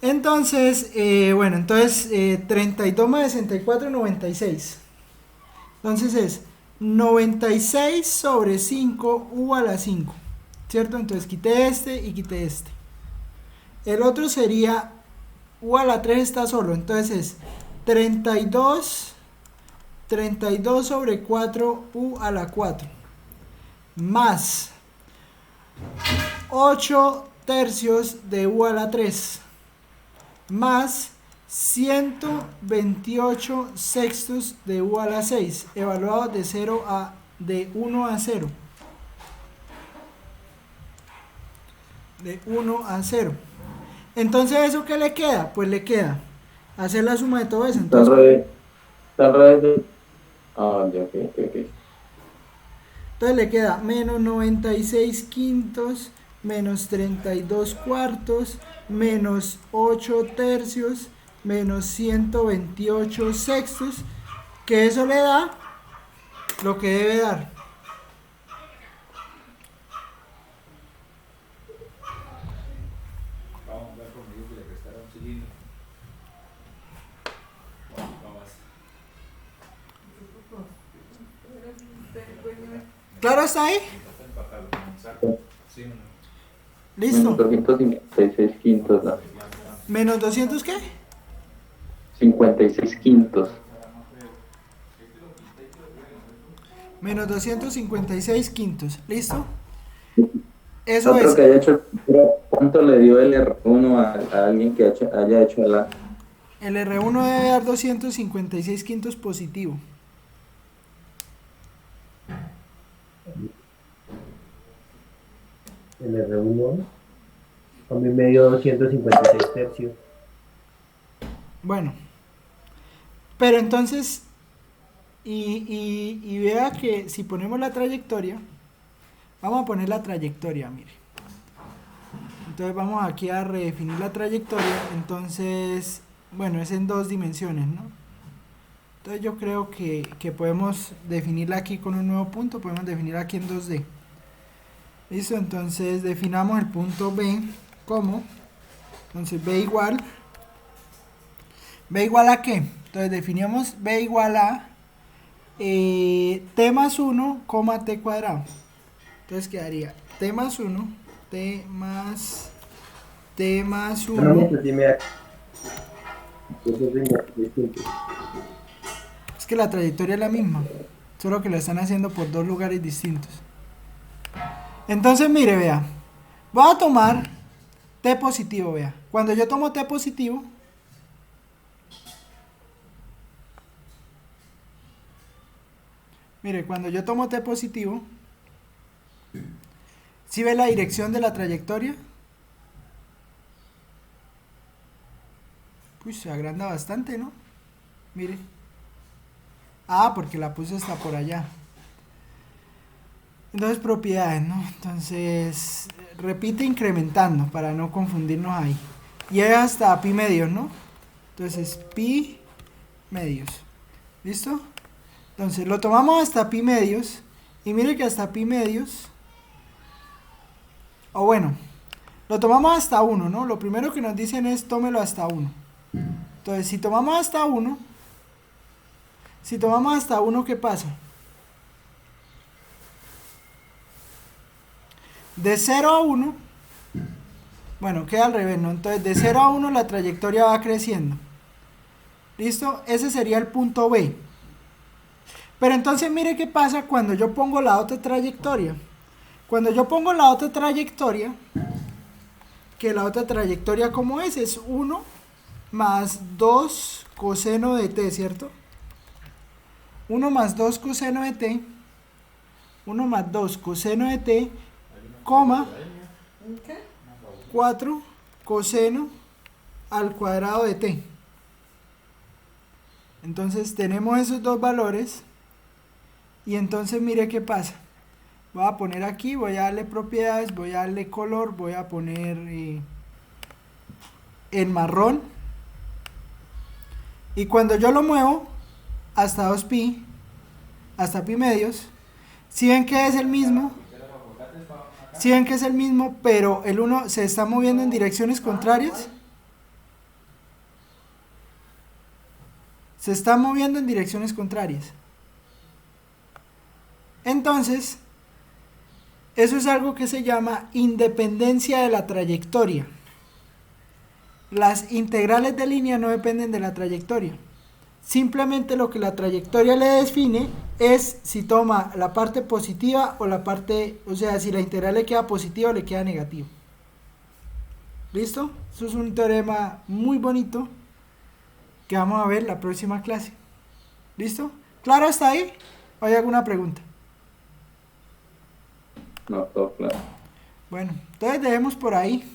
Entonces, bueno, entonces 32 más 64, 96. Entonces es 96 sobre 5 u a la 5. ¿Cierto? Entonces quité este y quité este. El otro sería u a la 3 está solo. Entonces es 32 sobre 4 u a la 4. Más 8 tercios de u a la 3. Más 128 sextos de u a la 6, evaluado de 1 a 0. De 1 a 0. Entonces, ¿eso qué le queda? Pues le queda hacer la suma de todo eso. Está al Entonces, revés. Está al revés de... Ah, ya, ok. entonces le queda menos 96 quintos, menos 32 cuartos, menos 8 tercios, menos 128 sextos, que eso le da lo que debe dar. ¿Claro está ahí? ¿Listo? Menos 256 quintos, ¿no? ¿Menos 200 qué? 56 quintos. Menos 256 quintos. ¿Listo? Eso Otro es. que haya hecho, ¿cuánto le dio el R1 a alguien que haya hecho la... El R1 debe dar 256 quintos positivo. El R1 a mí me dio 256 tercios. Bueno. Pero entonces, y vea que si ponemos la trayectoria, vamos a poner la trayectoria, mire. Entonces vamos aquí a redefinir la trayectoria. Entonces, bueno, es en 2 dimensiones, ¿no? Entonces yo creo que podemos definirla aquí con un nuevo punto, podemos definirla aquí en 2D. ¿Listo? Entonces definamos el punto B como, entonces B igual a ¿qué? Entonces definimos B igual a T más 1, T cuadrado. Entonces quedaría T más 1, T más 1. Realmente sí me da. Es que la trayectoria es la misma, solo que lo están haciendo por 2 lugares distintos. Entonces mire, vea, voy a tomar T positivo, vea. Cuando yo tomo T positivo, mire, cuando yo tomo T positivo, ¿sí ve la dirección de la trayectoria? Uy, se agranda bastante, ¿no? Mire. Ah, porque la puse hasta por allá. Entonces, propiedades, ¿no? Entonces, repite incrementando para no confundirnos ahí. Llega hasta pi medios, ¿no? Entonces, pi medios. ¿Listo? Entonces, lo tomamos hasta pi medios. Y mire que hasta pi medios... O bueno, lo tomamos hasta 1, ¿no? Lo primero que nos dicen es tómelo hasta 1. Entonces, si tomamos hasta 1, ¿qué pasa? De 0 a 1, bueno, queda al revés, ¿no? Entonces, de 0 a 1 la trayectoria va creciendo. ¿Listo? Ese sería el punto B. Pero entonces, mire qué pasa cuando yo pongo la otra trayectoria. Cuando yo pongo la otra trayectoria, que la otra trayectoria, ¿cómo es? Es 1 más 2 coseno de t, ¿cierto? 1 más 2 coseno de t, 1 más 2 coseno de t, coma 4 coseno al cuadrado de t. Entonces tenemos esos dos valores y entonces mire qué pasa. Voy a poner aquí, voy a darle propiedades, voy a darle color, voy a poner en marrón. Y cuando yo lo muevo hasta 2pi, hasta pi medios, si ven que es el mismo, pero el uno se está moviendo en direcciones contrarias. Se está moviendo en direcciones contrarias. Entonces, eso es algo que se llama independencia de la trayectoria. Las integrales de línea no dependen de la trayectoria. Simplemente lo que la trayectoria le define es si toma la parte positiva o la parte, o sea, si la integral le queda positiva o le queda negativa. ¿Listo? Eso es un teorema muy bonito que vamos a ver la próxima clase. ¿Listo? ¿Claro hasta ahí? ¿O hay alguna pregunta? No, todo claro. Bueno, entonces dejemos por ahí.